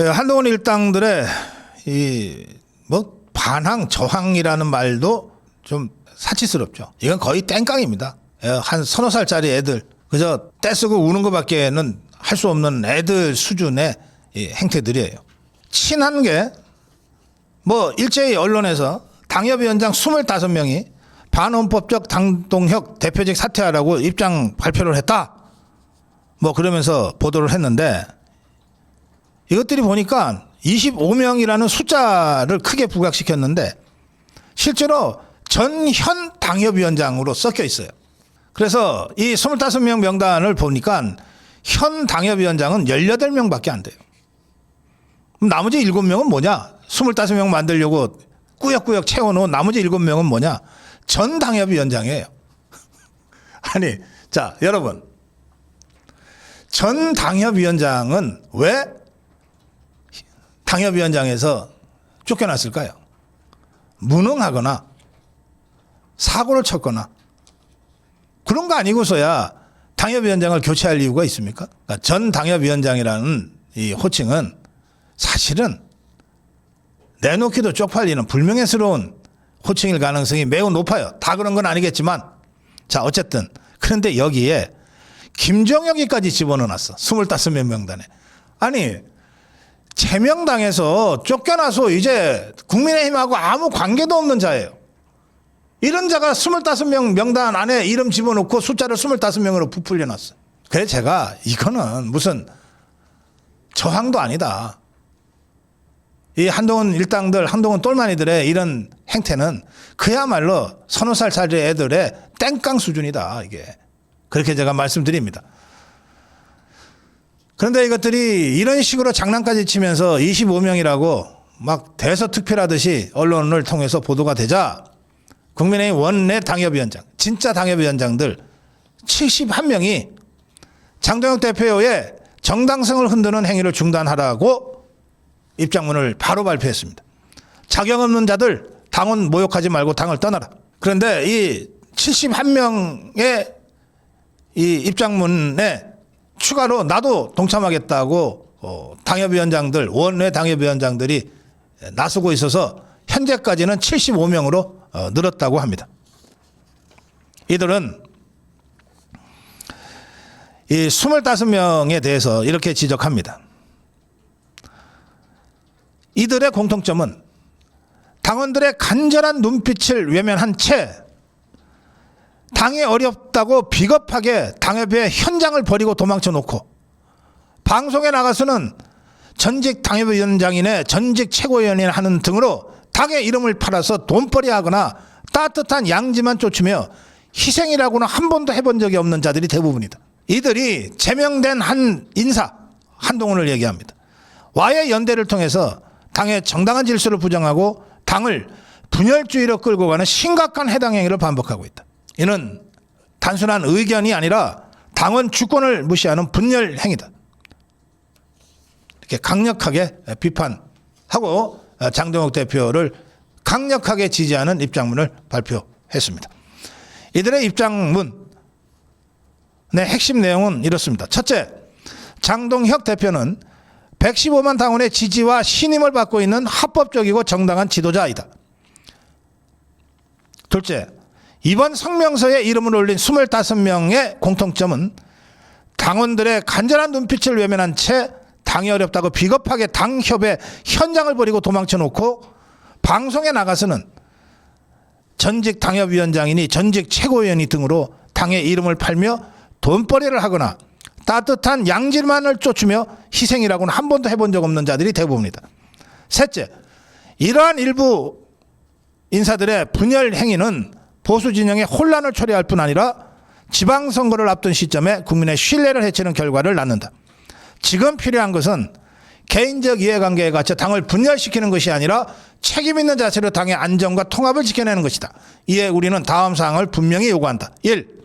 한동훈 일당들의 반항, 저항이라는 말도 좀 사치스럽죠. 이건 거의 땡깡입니다. 한 서너 살짜리 애들, 그저 떼쓰고 우는 것밖에는 할 수 없는 애들 수준의 행태들이에요. 친한 게 일제히 언론에서 당협위원장 25명이 반헌법적 당동혁 대표직 사퇴하라고 입장 발표를 했다. 그러면서 보도를 했는데, 이것들이 보니까 25명이라는 숫자를 크게 부각시켰는데 실제로 전현 당협위원장으로 섞여 있어요. 그래서 이 25명 명단을 보니까 현 당협위원장은 18명밖에 안 돼요. 그럼 나머지 7명은 뭐냐? 25명 만들려고 꾸역꾸역 채워놓은 나머지 7명은 뭐냐? 전 당협위원장이에요. 아니, 자, 여러분. 전 당협위원장은 왜 당협위원장에서 쫓겨났을까요? 무능하거나 사고를 쳤거나 그런 거 아니고서야 당협위원장을 교체할 이유가 있습니까? 그러니까 전 당협위원장이라는 이 호칭은 사실은 내놓기도 쪽팔리는 불명예스러운 호칭일 가능성이 매우 높아요. 다 그런 건 아니겠지만, 자, 어쨌든 그런데 여기에 김정혁이까지 집어넣어놨어. 25명 명단에. 아니, 제명당에서 쫓겨나서 이제 국민의힘하고 아무 관계도 없는 자예요. 이런 자가 25명 명단 안에 이름 집어넣고 숫자를 25명으로 부풀려놨어. 그래서 제가 이거는 무슨 저항도 아니다. 이 한동훈 일당들, 한동훈 똘마니들의 이런 행태는 그야말로 서너 살짜리 애들의 땡깡 수준이다. 이게. 그렇게 제가 말씀드립니다. 그런데 이것들이 이런 식으로 장난까지 치면서 25명이라고 막 대서특필하듯이 언론을 통해서 보도가 되자 국민의힘 원내 당협위원장, 진짜 당협위원장들 71명이 장동혁 대표의 정당성을 흔드는 행위를 중단하라고 입장문을 바로 발표했습니다. 자격 없는 자들 당원 모욕하지 말고 당을 떠나라. 그런데 이 71명의 이 입장문에 추가로 나도 동참하겠다고 당협위원장들, 원내 당협위원장들이 나서고 있어서 현재까지는 75명으로 늘었다고 합니다. 이들은 이 25명에 대해서 이렇게 지적합니다. 이들의 공통점은 당원들의 간절한 눈빛을 외면한 채 당이 어렵다고 비겁하게 당협회 현장을 버리고 도망쳐 놓고 방송에 나가서는 전직 당협위원장이네 전직 최고위원이네 하는 등으로 당의 이름을 팔아서 돈벌이 하거나 따뜻한 양지만 쫓으며 희생이라고는 한 번도 해본 적이 없는 자들이 대부분이다. 이들이 제명된 한 인사 한동훈을 얘기합니다. 와의 연대를 통해서 당의 정당한 질서를 부정하고 당을 분열주의로 끌고 가는 심각한 해당 행위를 반복하고 있다. 이는 단순한 의견이 아니라 당원 주권을 무시하는 분열 행위다. 이렇게 강력하게 비판하고 장동혁 대표를 강력하게 지지하는 입장문을 발표했습니다. 이들의 입장문의 핵심 내용은 이렇습니다. 첫째, 장동혁 대표는 115만 당원의 지지와 신임을 받고 있는 합법적이고 정당한 지도자이다. 둘째, 이번 성명서에 이름을 올린 25명의 공통점은 당원들의 간절한 눈빛을 외면한 채 당이 어렵다고 비겁하게 당협의 현장을 버리고 도망쳐 놓고 방송에 나가서는 전직 당협위원장이니 전직 최고위원이 등으로 당의 이름을 팔며 돈벌이를 하거나 따뜻한 양질만을 쫓으며 희생이라고는 한 번도 해본 적 없는 자들이 대부분이다. 셋째, 이러한 일부 인사들의 분열 행위는 보수 진영의 혼란을 초래할 뿐 아니라 지방선거를 앞둔 시점에 국민의 신뢰를 해치는 결과를 낳는다. 지금 필요한 것은 개인적 이해관계에 갇혀 당을 분열시키는 것이 아니라 책임 있는 자세로 당의 안정과 통합을 지켜내는 것이다. 이에 우리는 다음 사항을 분명히 요구한다. 1.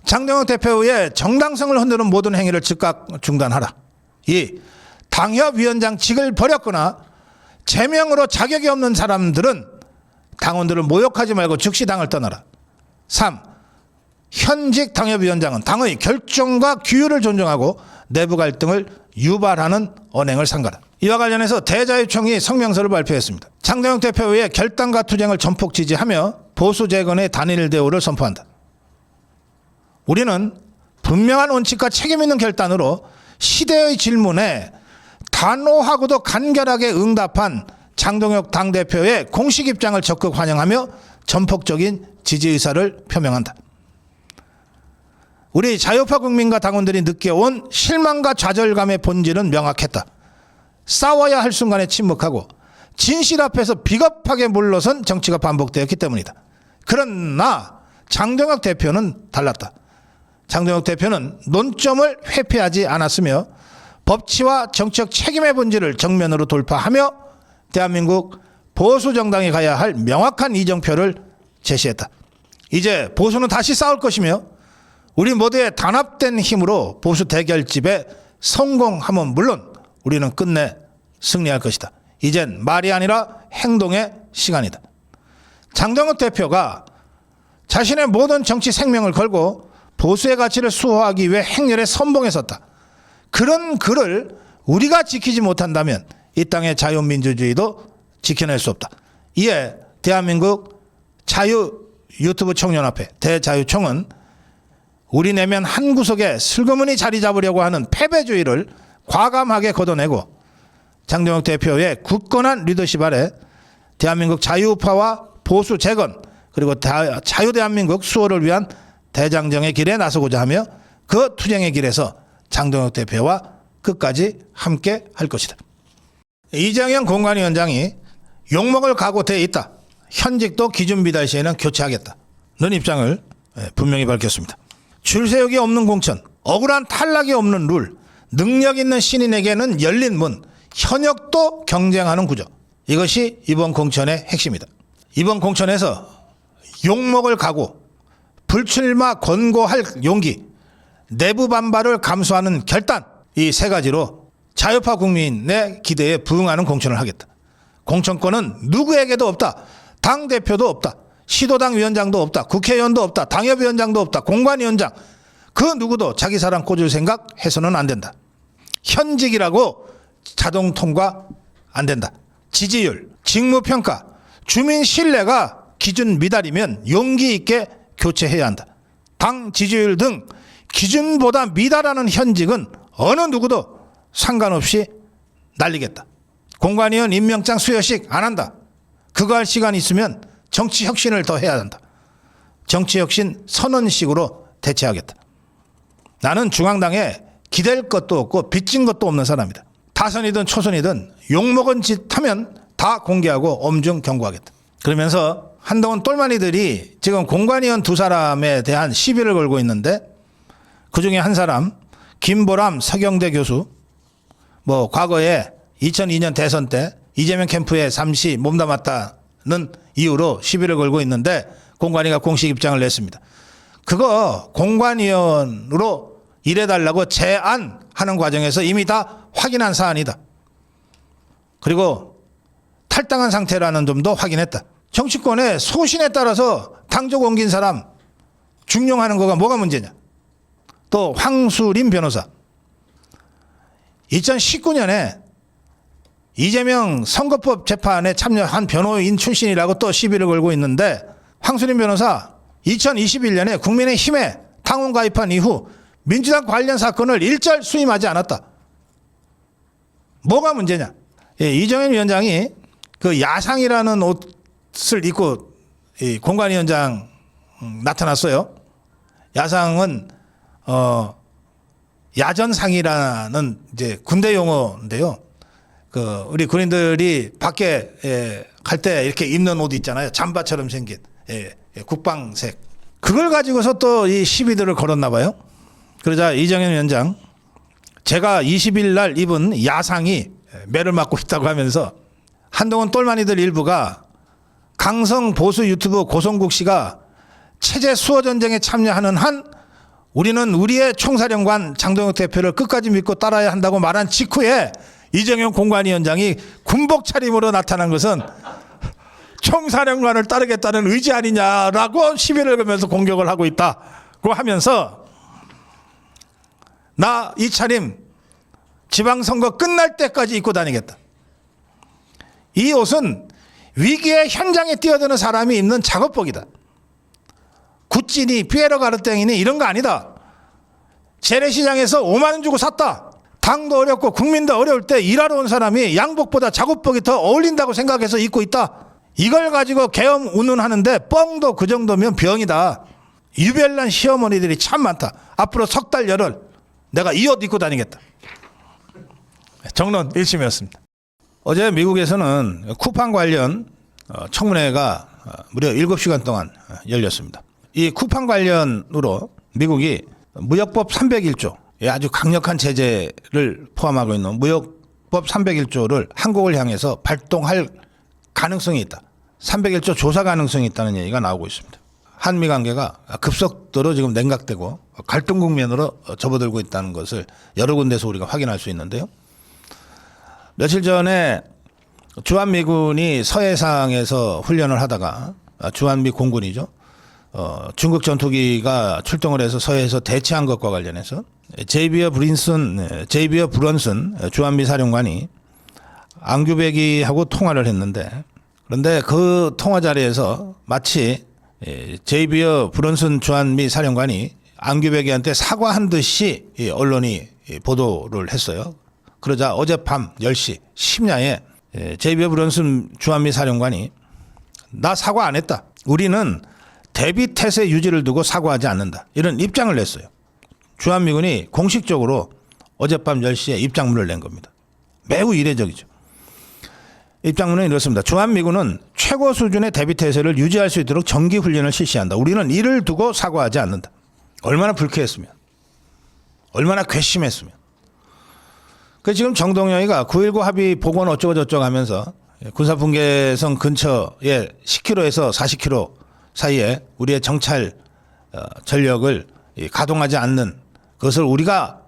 장동혁 대표의 정당성을 흔드는 모든 행위를 즉각 중단하라. 2. 당협위원장직을 버렸거나 제명으로 자격이 없는 사람들은 당원들을 모욕하지 말고 즉시 당을 떠나라. 3. 현직 당협위원장은 당의 결정과 규율을 존중하고 내부 갈등을 유발하는 언행을 삼가라. 이와 관련해서 대자유총이 성명서를 발표했습니다. 장동혁 대표의 결단과 투쟁을 전폭 지지하며 보수 재건의 단일 대우를 선포한다. 우리는 분명한 원칙과 책임 있는 결단으로 시대의 질문에 단호하고도 간결하게 응답한 장동혁 당대표의 공식 입장을 적극 환영하며 전폭적인 지지 의사를 표명한다. 우리 자유파 국민과 당원들이 느껴온 실망과 좌절감의 본질은 명확했다. 싸워야 할 순간에 침묵하고 진실 앞에서 비겁하게 물러선 정치가 반복되었기 때문이다. 그러나 장동혁 대표는 달랐다. 장동혁 대표는 논점을 회피하지 않았으며 법치와 정치적 책임의 본질을 정면으로 돌파하며 대한민국 보수 정당이 가야 할 명확한 이정표를 제시했다. 이제 보수는 다시 싸울 것이며 우리 모두의 단합된 힘으로 보수 대결집에 성공하면 물론 우리는 끝내 승리할 것이다. 이젠 말이 아니라 행동의 시간이다. 장동혁 대표가 자신의 모든 정치 생명을 걸고 보수의 가치를 수호하기 위해 행렬에 선봉에 섰다. 그런 그를 우리가 지키지 못한다면 이 땅의 자유민주주의도 지켜낼 수 없다. 이에 대한민국 자유 유튜브 청년협회 대자유총은 우리 내면 한 구석에 슬그머니 자리 잡으려고 하는 패배주의를 과감하게 걷어내고 장동혁 대표의 굳건한 리더십 아래 대한민국 자유우파와 보수 재건 그리고 자유대한민국 수호를 위한 대장정의 길에 나서고자 하며 그 투쟁의 길에서 장동혁 대표와 끝까지 함께 할 것이다. 이정현 공관위원장이 욕먹을 각오돼 있다. 현직도 기준 비달 시에는 교체하겠다는 입장을 분명히 밝혔습니다. 줄세우기 없는 공천, 억울한 탈락이 없는 룰, 능력 있는 신인에게는 열린 문, 현역도 경쟁하는 구조. 이것이 이번 공천의 핵심이다. 이번 공천에서 욕먹을 각오, 불출마 권고할 용기, 내부 반발을 감수하는 결단, 이 세 가지로 자유파 국민의 기대에 부응하는 공천을 하겠다. 공천권은 누구에게도 없다. 당대표도 없다. 시도당 위원장도 없다. 국회의원도 없다. 당협위원장도 없다. 공관위원장. 그 누구도 자기 사람 꽂을 생각 해서는 안 된다. 현직이라고 자동 통과 안 된다. 지지율, 직무평가, 주민 신뢰가 기준 미달이면 용기 있게 교체해야 한다. 당 지지율 등 기준보다 미달하는 현직은 어느 누구도 상관없이 날리겠다. 공관위원 임명장 수여식 안 한다. 그거 할 시간 있으면 정치혁신을 더 해야 한다. 정치혁신 선언식으로 대체하겠다. 나는 중앙당에 기댈 것도 없고 빚진 것도 없는 사람이다. 다선이든 초선이든 욕먹은 짓 하면 다 공개하고 엄중 경고하겠다. 그러면서 한동훈 똘마니들이 지금 공관위원 두 사람에 대한 시비를 걸고 있는데 그중에 한 사람 김보람 서경대 교수 과거에 2002년 대선 때 이재명 캠프에 잠시 몸담았다는 이유로 시비를 걸고 있는데 공관위가 공식 입장을 냈습니다. 그거 공관위원으로 일해달라고 제안하는 과정에서 이미 다 확인한 사안이다. 그리고 탈당한 상태라는 점도 확인했다. 정치권의 소신에 따라서 당적 옮긴 사람 중용하는 거가 뭐가 문제냐. 또 황수림 변호사 2019년에 이재명 선거법 재판에 참여한 변호인 출신이라고 또 시비를 걸고 있는데 황수림 변호사 2021년에 국민의힘에 당원 가입한 이후 민주당 관련 사건을 일절 수임하지 않았다. 뭐가 문제냐. 이정현 위원장이 그 야상이라는 옷을 입고 공관위원장 나타났어요. 야상은 야전상이라는 이제 군대 용어인데요. 우리 군인들이 밖에 갈 때 이렇게 입는 옷 있잖아요. 잠바처럼 생긴 국방색. 그걸 가지고서 또 이 시비들을 걸었나 봐요. 그러자 이정현 위원장 제가 20일 날 입은 야상이 매를 맞고 있다고 하면서 한동훈 똘마니들 일부가 강성 보수 유튜브 고성국 씨가 체제 수호 전쟁에 참여하는 한 우리는 우리의 총사령관 장동혁 대표를 끝까지 믿고 따라야 한다고 말한 직후에 이정현 공관위원장이 군복 차림으로 나타난 것은 총사령관을 따르겠다는 의지 아니냐라고 시비를 걸면서 공격을 하고 있다. 고 하면서 나 이 차림 지방선거 끝날 때까지 입고 다니겠다. 이 옷은 위기의 현장에 뛰어드는 사람이 입는 작업복이다. 구찌니 피에로 가르땡이니 이런 거 아니다. 재래시장에서 5만 원 주고 샀다. 당도 어렵고 국민도 어려울 때 일하러 온 사람이 양복보다 작업복이 더 어울린다고 생각해서 입고 있다. 이걸 가지고 계엄 운운하는데 뻥도 그 정도면 병이다. 유별난 시어머니들이 참 많다. 앞으로 석 달 열흘 내가 이 옷 입고 다니겠다. 정론 1심이었습니다. 어제 미국에서는 쿠팡 관련 청문회가 무려 7시간 동안 열렸습니다. 이 쿠팡 관련으로 미국이 무역법 301조, 아주 강력한 제재를 포함하고 있는 무역법 301조를 한국을 향해서 발동할 가능성이 있다. 301조 조사 가능성이 있다는 얘기가 나오고 있습니다. 한미 관계가 급속도로 지금 냉각되고 갈등 국면으로 접어들고 있다는 것을 여러 군데서 우리가 확인할 수 있는데요. 며칠 전에 주한미군이 서해상에서 훈련을 하다가 주한미 공군이죠. 중국 전투기가 출동을 해서 서해에서 대치한 것과 관련해서 제이비어 브런슨 주한미 사령관이 앙규베기하고 통화를 했는데, 그런데 그 통화 자리에서 마치 제이비어 브런슨 주한미 사령관이 앙규베기한테 사과한 듯이 언론이 보도를 했어요. 그러자 어젯밤 10시 심야에 제이비어 브런슨 주한미 사령관이 나 사과 안 했다. 우리는 대비 태세 유지를 두고 사과하지 않는다. 이런 입장을 냈어요. 주한미군이 공식적으로 어젯밤 10시에 입장문을 낸 겁니다. 매우 이례적이죠. 입장문은 이렇습니다. 주한미군은 최고 수준의 대비 태세를 유지할 수 있도록 정기 훈련을 실시한다. 우리는 이를 두고 사과하지 않는다. 얼마나 불쾌했으면, 얼마나 괘씸했으면. 그 지금 정동영이가 9.19 합의 복원 어쩌고 저쩌고 하면서 군사분계선 근처에 10km에서 40km 사이에 우리의 정찰 전력을 가동하지 않는 그것을 우리가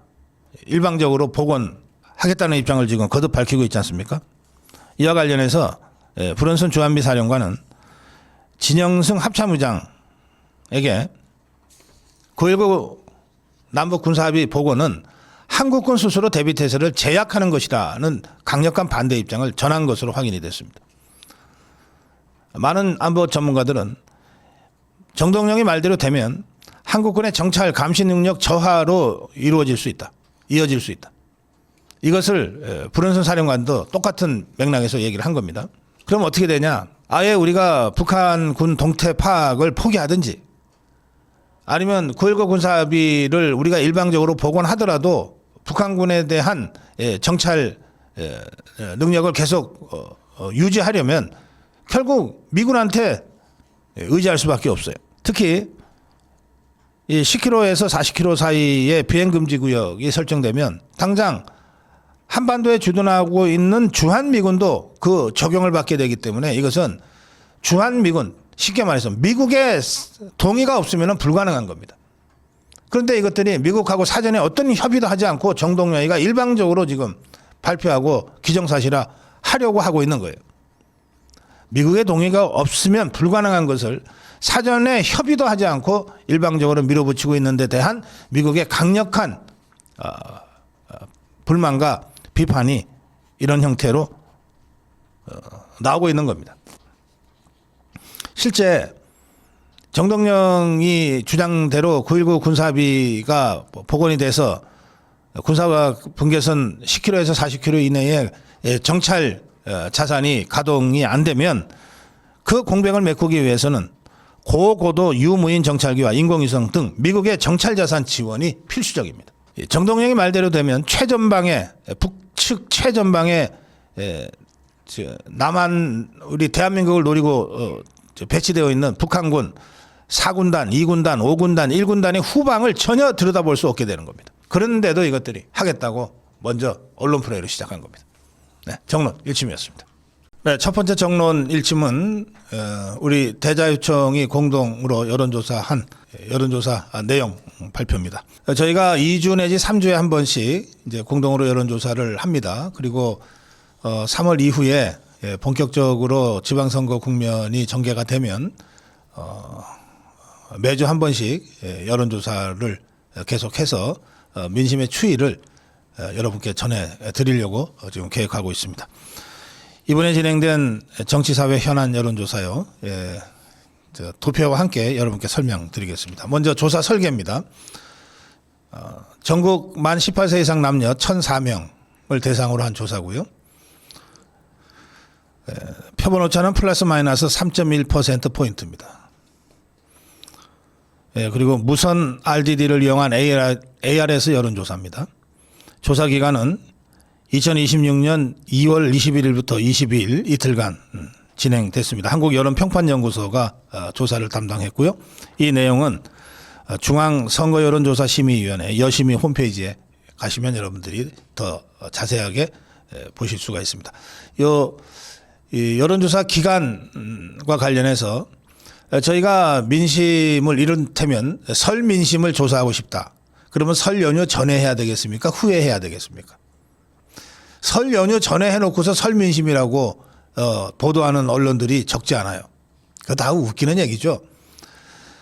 일방적으로 복원하겠다는 입장을 지금 거듭 밝히고 있지 않습니까? 이와 관련해서 브런슨 주한미 사령관은 진영승 합참의장에게 9.19 남북 군사합의 복원은 한국군 스스로 대비태세를 제약하는 것이라는 강력한 반대 입장을 전한 것으로 확인이 됐습니다. 많은 안보 전문가들은 정동영이 말대로 되면 한국군의 정찰 감시 능력 저하로 이루어질 수 있다. 이어질 수 있다. 이것을 브런슨 사령관도 똑같은 맥락에서 얘기를 한 겁니다. 그럼 어떻게 되냐? 아예 우리가 북한군 동태 파악을 포기하든지, 아니면 9.19 군사합의를 우리가 일방적으로 복원하더라도 북한군에 대한 정찰 능력을 계속 유지하려면 결국 미군한테 의지할 수밖에 없어요. 특히 이 10km에서 40km 사이에 비행금지 구역이 설정되면 당장 한반도에 주둔하고 있는 주한미군도 그 적용을 받게 되기 때문에 이것은 주한미군, 쉽게 말해서 미국의 동의가 없으면 불가능한 겁니다. 그런데 이것들이 미국하고 사전에 어떤 협의도 하지 않고 정동영이가 일방적으로 지금 발표하고 기정사실화 하려고 하고 있는 거예요. 미국의 동의가 없으면 불가능한 것을 사전에 협의도 하지 않고 일방적으로 밀어붙이고 있는 데 대한 미국의 강력한 불만과 비판이 이런 형태로 나오고 있는 겁니다. 실제 정동영이 주장대로 9.19 군사합의가 복원이 돼서 군사 분계선 10km에서 40km 이내에 정찰 자산이 가동이 안 되면 그 공백을 메꾸기 위해서는 고고도 유무인 정찰기와 인공위성 등 미국의 정찰 자산 지원이 필수적입니다. 정동영이 말대로 되면 최전방에 북측 최전방에 남한 우리 대한민국을 노리고 배치되어 있는 북한군 4군단, 2군단, 5군단, 1군단의 후방을 전혀 들여다볼 수 없게 되는 겁니다. 그런데도 이것들이 하겠다고 먼저 언론 플레이를 시작한 겁니다. 네, 정론 1심이었습니다. 네, 첫 번째 정론 1심은 우리 대자유청이 공동으로 여론조사한 여론조사 내용 발표입니다. 저희가 2주 내지 3주에 한 번씩 이제 공동으로 여론조사를 합니다. 그리고 3월 이후에 본격적으로 지방선거 국면이 전개가 되면 매주 한 번씩 여론조사를 계속해서 민심의 추이를 여러분께 전해드리려고 지금 계획하고 있습니다. 이번에 진행된 정치사회 현안 여론조사요. 도표와 함께 여러분께 설명드리겠습니다. 먼저 조사 설계입니다. 전국 만 18세 이상 남녀 1,004명을 대상으로 한 조사고요. 표본 오차는 플러스 마이너스 3.1%포인트입니다. 그리고 무선 RDD를 이용한 ARS 여론조사입니다. 조사 기간은 2026년 2월 21일부터 22일 이틀간 진행됐습니다. 한국여론평판연구소가 조사를 담당했고요. 이 내용은 중앙선거여론조사심의위원회 여심위 홈페이지에 가시면 여러분들이 더 자세하게 보실 수가 있습니다. 이 여론조사 기간과 관련해서 저희가 민심을 이를테면 설 민심을 조사하고 싶다. 그러면 설 연휴 전에 해야 되겠습니까? 후에 해야 되겠습니까? 설 연휴 전에 해놓고서 설 민심이라고 보도하는 언론들이 적지 않아요. 그거 다 웃기는 얘기죠.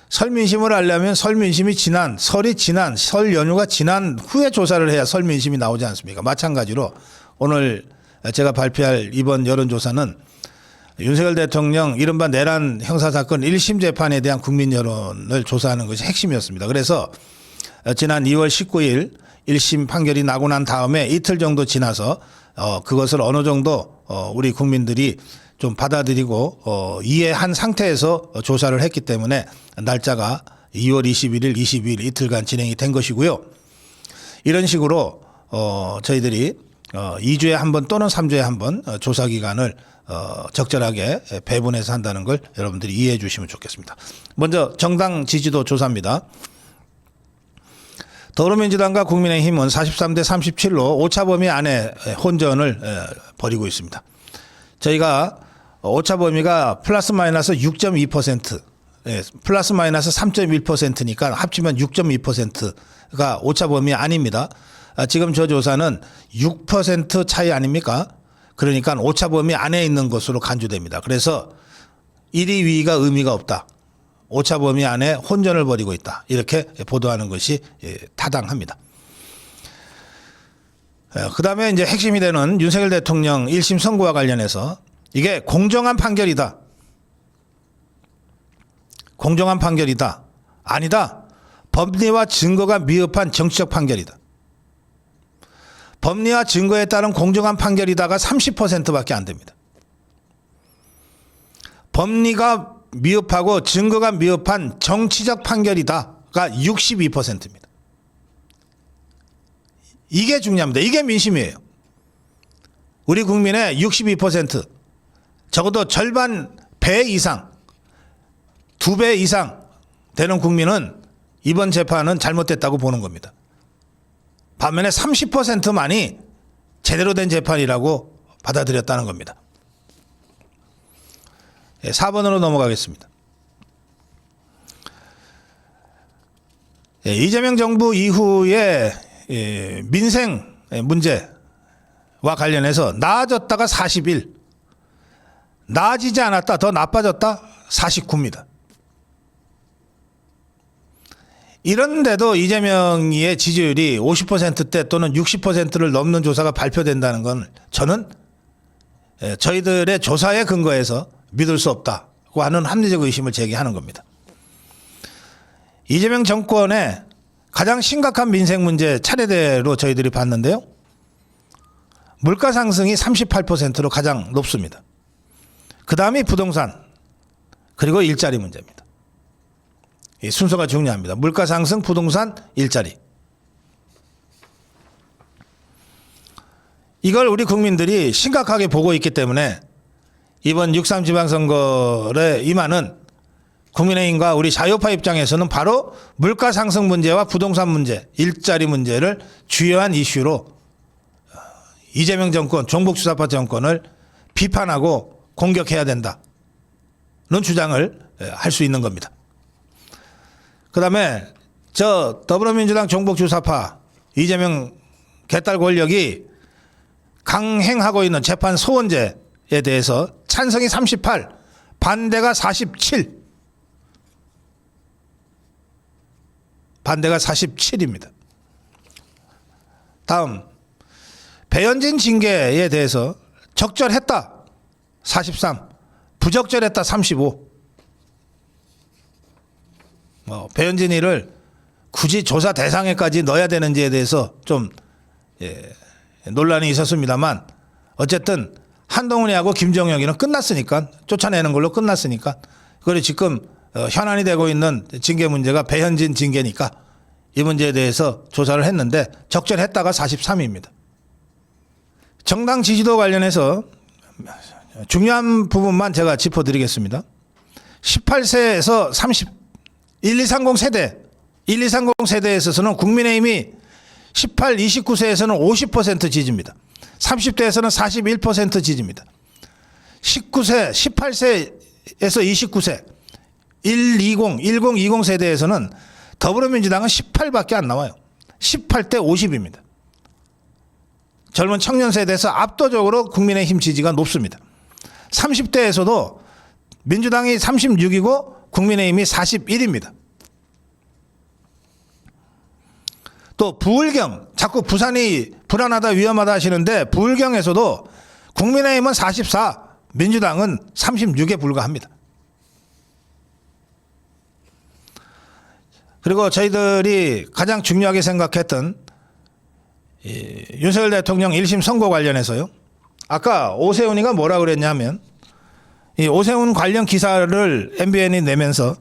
설 민심을 하려면 설 민심이 지난, 설이 지난, 설 연휴가 지난 후에 조사를 해야 설 민심이 나오지 않습니까? 마찬가지로 오늘 제가 발표할 이번 여론조사는 윤석열 대통령 이른바 내란 형사사건 1심 재판에 대한 국민 여론을 조사하는 것이 핵심이었습니다. 그래서 지난 2월 19일 1심 판결이 나고 난 다음에 이틀 정도 지나서 그것을 어느 정도 우리 국민들이 좀 받아들이고 이해한 상태에서 조사를 했기 때문에 날짜가 2월 21일, 22일 이틀간 진행이 된 것이고요. 이런 식으로 저희들이 2주에 한 번 또는 3주에 한 번 조사 기간을 적절하게 배분해서 한다는 걸 여러분들이 이해해 주시면 좋겠습니다. 먼저 정당 지지도 조사입니다. 더불어민주당과 국민의힘은 43대 37로 오차 범위 안에 혼전을 벌이고 있습니다. 저희가 오차 범위가 플러스 마이너스 6.2%, 플러스 마이너스 3.1%니까 합치면 6.2%가 오차 범위 아닙니다. 지금 저 조사는 6% 차이 아닙니까? 그러니까 오차 범위 안에 있는 것으로 간주됩니다. 그래서 1위, 2위가 의미가 없다. 오차 범위 안에 혼전을 벌이고 있다. 이렇게 보도하는 것이 타당합니다. 그다음에 이제 핵심이 되는 윤석열 대통령 1심 선고와 관련해서 이게 공정한 판결이다. 공정한 판결이다. 아니다. 법리와 증거가 미흡한 정치적 판결이다. 법리와 증거에 따른 공정한 판결이다가 30%밖에 안 됩니다. 법리가 미흡하고 증거가 미흡한 정치적 판결이다가 62%입니다. 이게 중요합니다. 이게 민심이에요. 우리 국민의 62%, 적어도 절반 배 이상, 2배 이상 되는 국민은 이번 재판은 잘못됐다고 보는 겁니다. 반면에 30%만이 제대로 된 재판이라고 받아들였다는 겁니다. 4번으로 넘어가겠습니다. 이재명 정부 이후에 민생 문제와 관련해서 나아졌다가 41, 나아지지 않았다, 더 나빠졌다 49입니다. 이런데도 이재명의 지지율이 50%대 또는 60%를 넘는 조사가 발표된다는 건 저는 저희들의 조사에 근거해서 믿을 수 없다고 하는 합리적 의심을 제기하는 겁니다. 이재명 정권의 가장 심각한 민생 문제 차례대로 저희들이 봤는데요. 물가 상승이 38%로 가장 높습니다. 그 다음이 부동산, 그리고 일자리 문제입니다. 이 순서가 중요합니다. 물가 상승, 부동산, 일자리. 이걸 우리 국민들이 심각하게 보고 있기 때문에 이번 6.3 지방선거에 임하는 국민의힘과 우리 자유파 입장에서는 바로 물가 상승 문제와 부동산 문제, 일자리 문제를 주요한 이슈로 이재명 정권, 종북주사파 정권을 비판하고 공격해야 된다는 주장을 할 수 있는 겁니다. 그다음에 저 더불어민주당 종북주사파 이재명 개딸 권력이 강행하고 있는 재판 소원제에 대해서 찬성이 38, 반대가 47. 반대가 47입니다. 다음 배현진 징계에 대해서 적절했다 43, 부적절했다 35. 배현진이를 굳이 조사 대상에까지 넣어야 되는지에 대해서 좀 논란이 있었습니다만 어쨌든 한동훈이하고 김정혁이는 끝났으니까, 쫓아내는 걸로 끝났으니까, 그리고 지금 현안이 되고 있는 징계 문제가 배현진 징계니까 이 문제에 대해서 조사를 했는데 적절했다가 43입니다. 정당 지지도 관련해서 중요한 부분만 제가 짚어드리겠습니다. 18세에서 1230 세대, 1230 세대에 있어서는 국민의힘이 18, 29세에서는 50% 지지입니다. 30대에서는 41% 지지입니다. 19세, 18세에서 29세, 1020 세대에서는 더불어민주당은 18밖에 안 나와요. 18대 50입니다. 젊은 청년 세대에서 압도적으로 국민의힘 지지가 높습니다. 30대에서도 민주당이 36이고 국민의힘이 41입니다. 또 부울경, 자꾸 부산이 불안하다 위험하다 하시는데 부울경에서도 국민의힘은 44, 민주당은 36에 불과합니다. 그리고 저희들이 가장 중요하게 생각했던 윤석열 대통령 1심 선고 관련해서요. 아까 오세훈이가 뭐라 그랬냐면 이 오세훈 관련 기사를 MBN이 내면서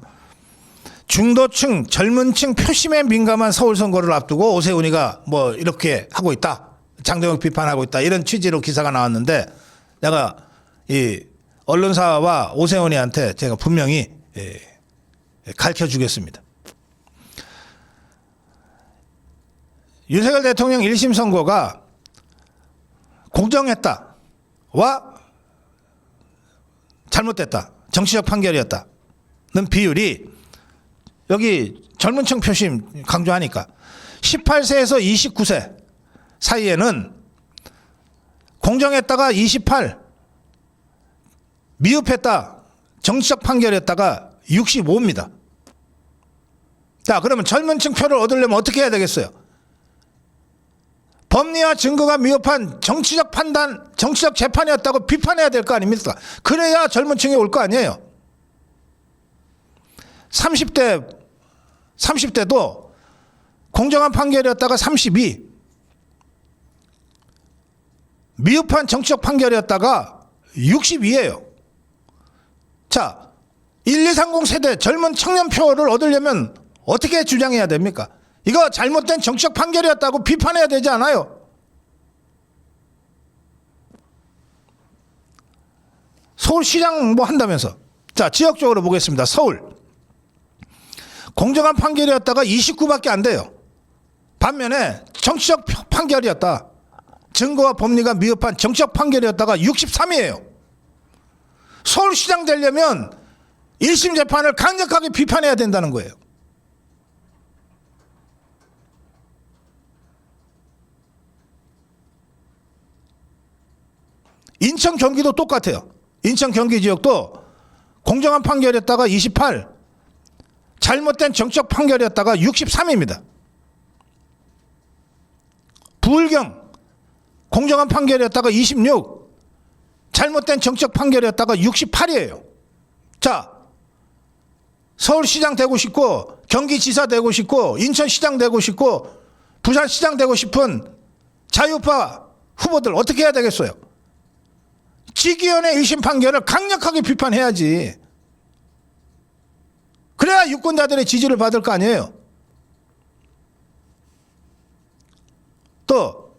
중도층, 젊은층 표심에 민감한 서울 선거를 앞두고 오세훈이가 뭐 이렇게 하고 있다. 장동혁 비판하고 있다. 이런 취지로 기사가 나왔는데 내가 이 언론사와 오세훈이한테 제가 분명히 가르쳐 주겠습니다. 윤석열 대통령 1심 선고가 공정했다와 잘못됐다. 정치적 판결이었다는 비율이 여기 젊은층 표심 강조하니까 18세에서 29세 사이에는 공정했다가 28, 미흡했다, 정치적 판결이었다가 65입니다. 자, 그러면 젊은층 표를 얻으려면 어떻게 해야 되겠어요? 법리와 증거가 미흡한 정치적 판단, 정치적 재판이었다고 비판해야 될 거 아닙니까? 그래야 젊은층이 올 거 아니에요. 30대도 공정한 판결이었다가 32, 미흡한 정치적 판결이었다가 62예요. 자, 1230 세대 젊은 청년표를 얻으려면 어떻게 주장해야 됩니까? 이거 잘못된 정치적 판결이었다고 비판해야 되지 않아요? 서울시장 뭐 한다면서. 자, 지역적으로 보겠습니다. 서울. 공정한 판결이었다가 29밖에 안 돼요. 반면에 정치적 판결이었다. 증거와 법리가 미흡한 정치적 판결이었다가 63이에요. 서울시장 되려면 1심 재판을 강력하게 비판해야 된다는 거예요. 인천 경기도 똑같아요. 인천 경기 지역도 공정한 판결이었다가 28, 잘못된 정치적 판결이었다가 63입니다. 부울경 공정한 판결이었다가 26, 잘못된 정치적 판결이었다가 68이에요. 자, 서울시장 되고 싶고 경기지사 되고 싶고 인천시장 되고 싶고 부산시장 되고 싶은 자유파 후보들 어떻게 해야 되겠어요? 지기현의 1심 판결을 강력하게 비판해야지. 그래야 유권자들의 지지를 받을 거 아니에요. 또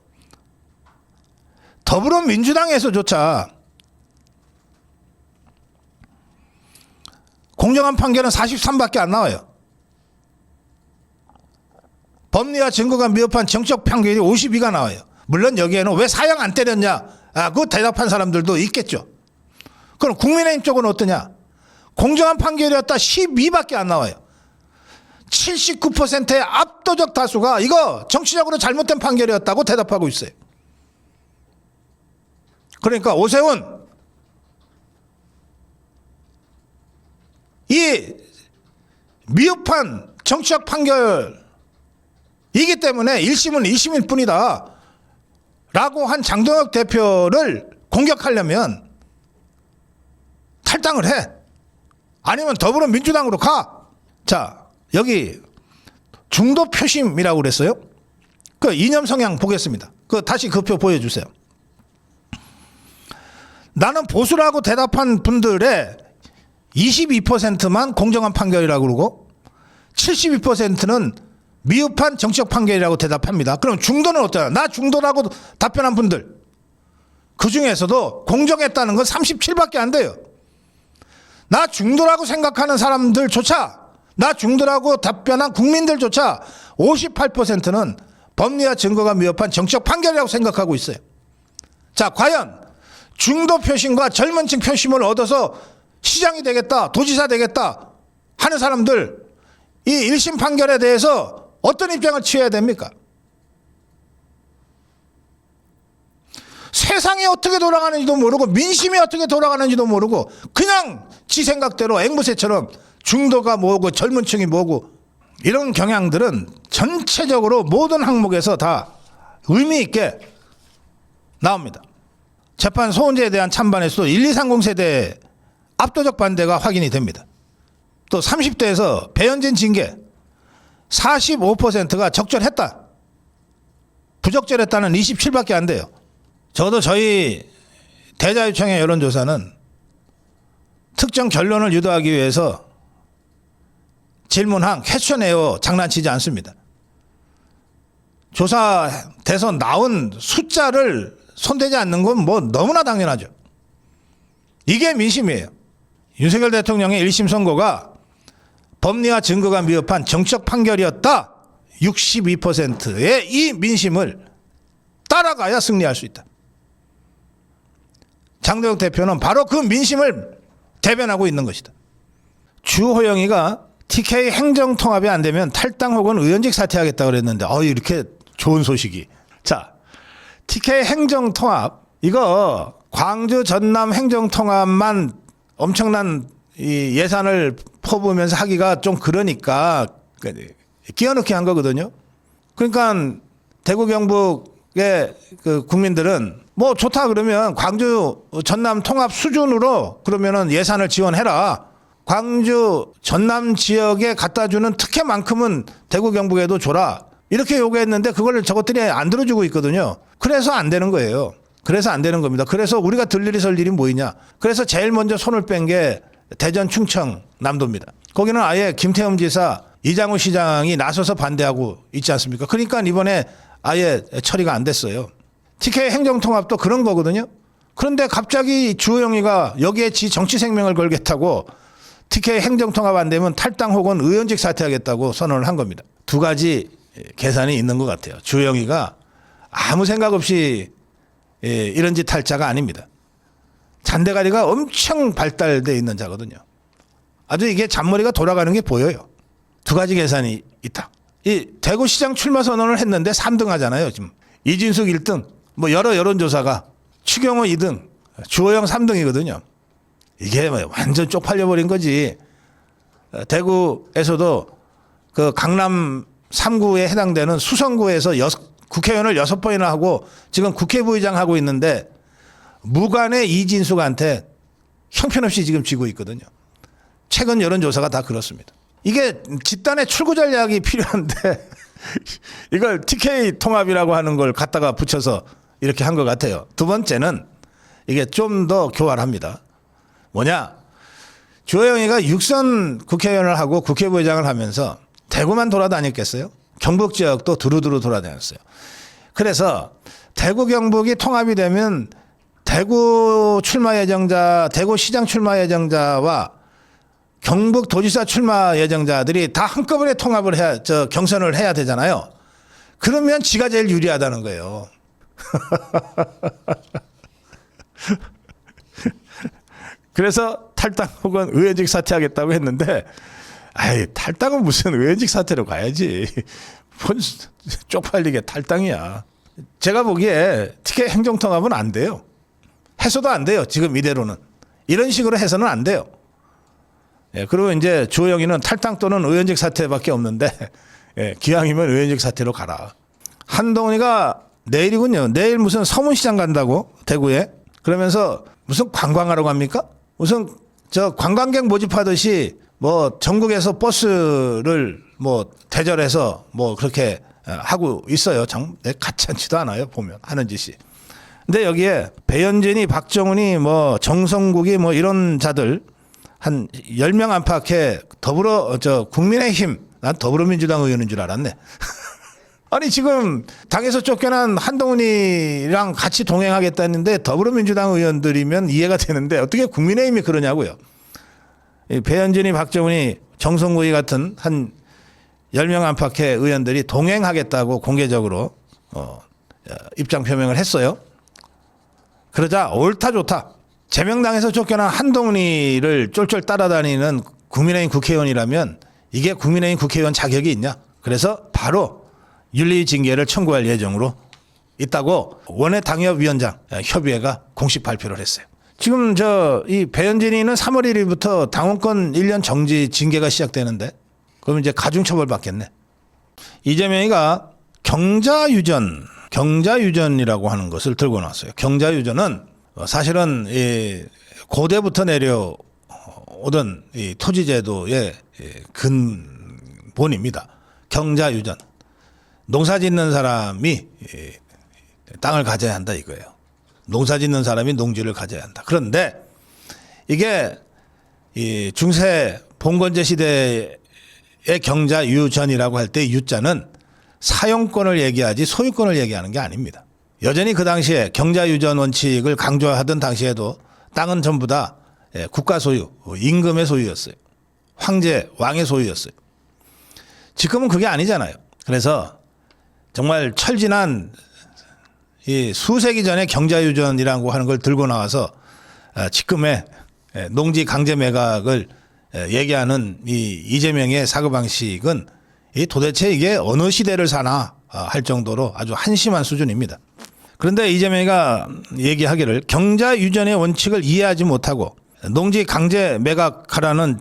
더불어민주당에서조차 공정한 판결은 43밖에 안 나와요. 법리와 증거가 미흡한 정치적 판결이 52가 나와요. 물론 여기에는 왜 사형 안 때렸냐? 그거 대답한 사람들도 있겠죠. 그럼 국민의힘 쪽은 어떠냐? 공정한 판결이었다 12밖에 안 나와요. 79%의 압도적 다수가 이거 정치적으로 잘못된 판결이었다고 대답하고 있어요. 그러니까 오세훈, 이 미흡한 정치적 판결 이기 때문에 1심은 1심일 뿐이다 라고 한 장동혁 대표를 공격하려면 탈당을 해. 아니면 더불어민주당으로 가. 자, 여기 중도 표심이라고 그랬어요. 그 이념 성향 보겠습니다. 그 다시 그 표 보여주세요. 나는 보수라고 대답한 분들의 22%만 공정한 판결이라고 그러고 72%는 미흡한 정치적 판결이라고 대답합니다. 그럼 중도는 어때요? 나 중도라고 답변한 분들 그 중에서도 공정했다는 건 37밖에 안 돼요. 나 중도라고 생각하는 사람들조차, 나 중도라고 답변한 국민들조차 58%는 법리와 증거가 미흡한 정치적 판결이라고 생각하고 있어요. 자, 과연 중도 표심과 젊은 층 표심을 얻어서 시장이 되겠다, 도지사 되겠다 하는 사람들, 이 1심 판결에 대해서 어떤 입장을 취해야 됩니까? 세상이 어떻게 돌아가는지도 모르고 민심이 어떻게 돌아가는지도 모르고 그냥 지 생각대로 앵무새처럼 중도가 뭐고 젊은 층이 뭐고 이런 경향들은 전체적으로 모든 항목에서 다 의미 있게 나옵니다. 재판 소원제에 대한 찬반에서도 1230 세대의 압도적 반대가 확인이 됩니다. 또 30대에서 배현진 징계 45%가 적절했다. 부적절했다는 27밖에 안 돼요. 적어도 저희 대자유청의 여론조사는 특정 결론을 유도하기 위해서 질문항 퀘스천에어 장난치지 않습니다. 조사돼서 나온 숫자를 손대지 않는 건 뭐 너무나 당연하죠. 이게 민심이에요. 윤석열 대통령의 1심 선고가 법리와 증거가 미흡한 정치적 판결이었다. 62%의 이 민심을 따라가야 승리할 수 있다. 장동혁 대표는 바로 그 민심을 대변하고 있는 것이다. 주호영이가 TK 행정통합이 안 되면 탈당 혹은 의원직 사퇴하겠다고 그랬는데 이렇게 좋은 소식이. 자, TK 행정통합 이거 광주 전남 행정통합만 엄청난 이 예산을 퍼부으면서 하기가 좀 그러니까 끼워넣기 한 거거든요. 그러니까 대구 경북의 그 국민들은 뭐 좋다 그러면 광주 전남 통합 수준으로 그러면은 예산을 지원해라. 광주 전남 지역에 갖다 주는 특혜만큼은 대구 경북에도 줘라. 이렇게 요구했는데 그걸 저것들이 안 들어주고 있거든요. 그래서 안 되는 거예요. 그래서 안 되는 겁니다. 그래서 우리가 들 일이 설 일이 뭐이냐. 그래서 제일 먼저 손을 뺀 게 대전, 충청, 남도입니다. 거기는 아예 김태흠 지사, 이장우 시장이 나서서 반대하고 있지 않습니까? 그러니까 이번에 아예 처리가 안 됐어요. TK 행정통합도 그런 거거든요. 그런데 갑자기 주호영이가 여기에 지 정치 생명을 걸겠다고 TK 행정통합 안 되면 탈당 혹은 의원직 사퇴하겠다고 선언을 한 겁니다. 두 가지 계산이 있는 것 같아요. 주호영이가 아무 생각 없이 이런 짓 할 자가 아닙니다. 잔대가리가 엄청 발달되어 있는 자거든요. 아주 이게 잔머리가 돌아가는 게 보여요. 두 가지 계산이 있다. 이 대구시장 출마 선언을 했는데 3등 하잖아요. 지금 이진숙 1등, 뭐 여러 여론조사가 추경호 2등, 주호영 3등이거든요. 이게 완전 쪽팔려 버린 거지. 대구에서도 그 강남 3구에 해당되는 수성구에서 국회의원을 6번이나 하고 지금 국회부의장 하고 있는데 무관의 이진숙한테 형편없이 지금 지고 있거든요. 최근 여론조사가 다 그렇습니다. 이게 집단의 출구 전략이 필요한데 이걸 TK 통합이라고 하는 걸 갖다가 붙여서 이렇게 한 것 같아요. 두 번째는 이게 좀 더 교활합니다. 뭐냐? 주호영이가 6선 국회의원을 하고 국회부의장을 하면서 대구만 돌아다녔겠어요? 경북 지역도 두루두루 돌아다녔어요. 그래서 대구 경북이 통합이 되면 대구 출마 예정자, 대구시장 출마 예정자와 경북 도지사 출마 예정자들이 다 한꺼번에 통합을 해야, 경선을 해야 되잖아요. 그러면 지가 제일 유리하다는 거예요. 그래서 탈당 혹은 의원직 사퇴하겠다고 했는데, 탈당은 무슨 의원직 사퇴로 가야지. 뭔 쪽팔리게 탈당이야. 제가 보기에 TK 행정통합은 안 돼요. 해서도 안 돼요. 지금 이대로는. 이런 식으로 해서는 안 돼요. 그리고 이제 주호영이는 탈당 또는 의원직 사퇴밖에 없는데 예, 기왕이면 의원직 사퇴로 가라. 한동훈이가 내일이군요. 내일 무슨 서문시장 간다고 대구에. 그러면서 무슨 관광하러 갑니까? 무슨 저 관광객 모집하듯이 뭐 전국에서 버스를 뭐 대절해서 뭐 그렇게 하고 있어요. 가짜지도 않아요. 보면 하는 짓이. 근데 여기에 배현진이, 박정훈이, 뭐 정성국이 뭐 이런 자들 한 10명 안팎의 국민의힘, 난 더불어민주당 의원인 줄 알았네. 아니 지금 당에서 쫓겨난 한동훈이랑 같이 동행하겠다는데 더불어민주당 의원들이면 이해가 되는데 어떻게 국민의힘이 그러냐고요. 배현진이, 박정훈이, 정성국이 같은 한 10명 안팎의 의원들이 동행하겠다고 공개적으로 입장 표명을 했어요. 그러자 옳다 좋다. 제명당에서 쫓겨난 한동훈이를 쫄쫄 따라다니는 국민의힘 국회의원이라면 이게 국민의힘 국회의원 자격이 있냐. 그래서 바로 윤리징계를 청구할 예정으로 있다고 원외 당협위원장 협의회가 공식 발표를 했어요. 지금 이 배현진이는 3월 1일부터 당원권 1년 정지 징계가 시작되는데 그러면 이제 가중처벌 받겠네. 이재명이가 경자유전이라고 하는 것을 들고 나왔어요. 경자유전은 사실은 고대부터 내려오던 이 토지제도의 근본입니다. 경자유전. 농사 짓는 사람이 땅을 가져야 한다 이거예요. 농사 짓는 사람이 농지를 가져야 한다. 그런데 이게 이 중세 봉건제 시대의 경자유전이라고 할 때 유자는 사용권을 얘기하지 소유권을 얘기하는 게 아닙니다. 여전히 그 당시에 경자유전 원칙을 강조하던 당시에도 땅은 전부 다 국가 소유, 임금의 소유였어요. 황제, 왕의 소유였어요. 지금은 그게 아니잖아요. 그래서 정말 철진한 이 수세기 전에 경자유전이라고 하는 걸 들고 나와서 지금의 농지 강제 매각을 얘기하는 이 이재명의 사고방식은 도대체 이게 어느 시대를 사나 할 정도로 아주 한심한 수준입니다. 그런데 이재명이가 얘기하기를 경자유전의 원칙을 이해하지 못하고 농지 강제 매각하라는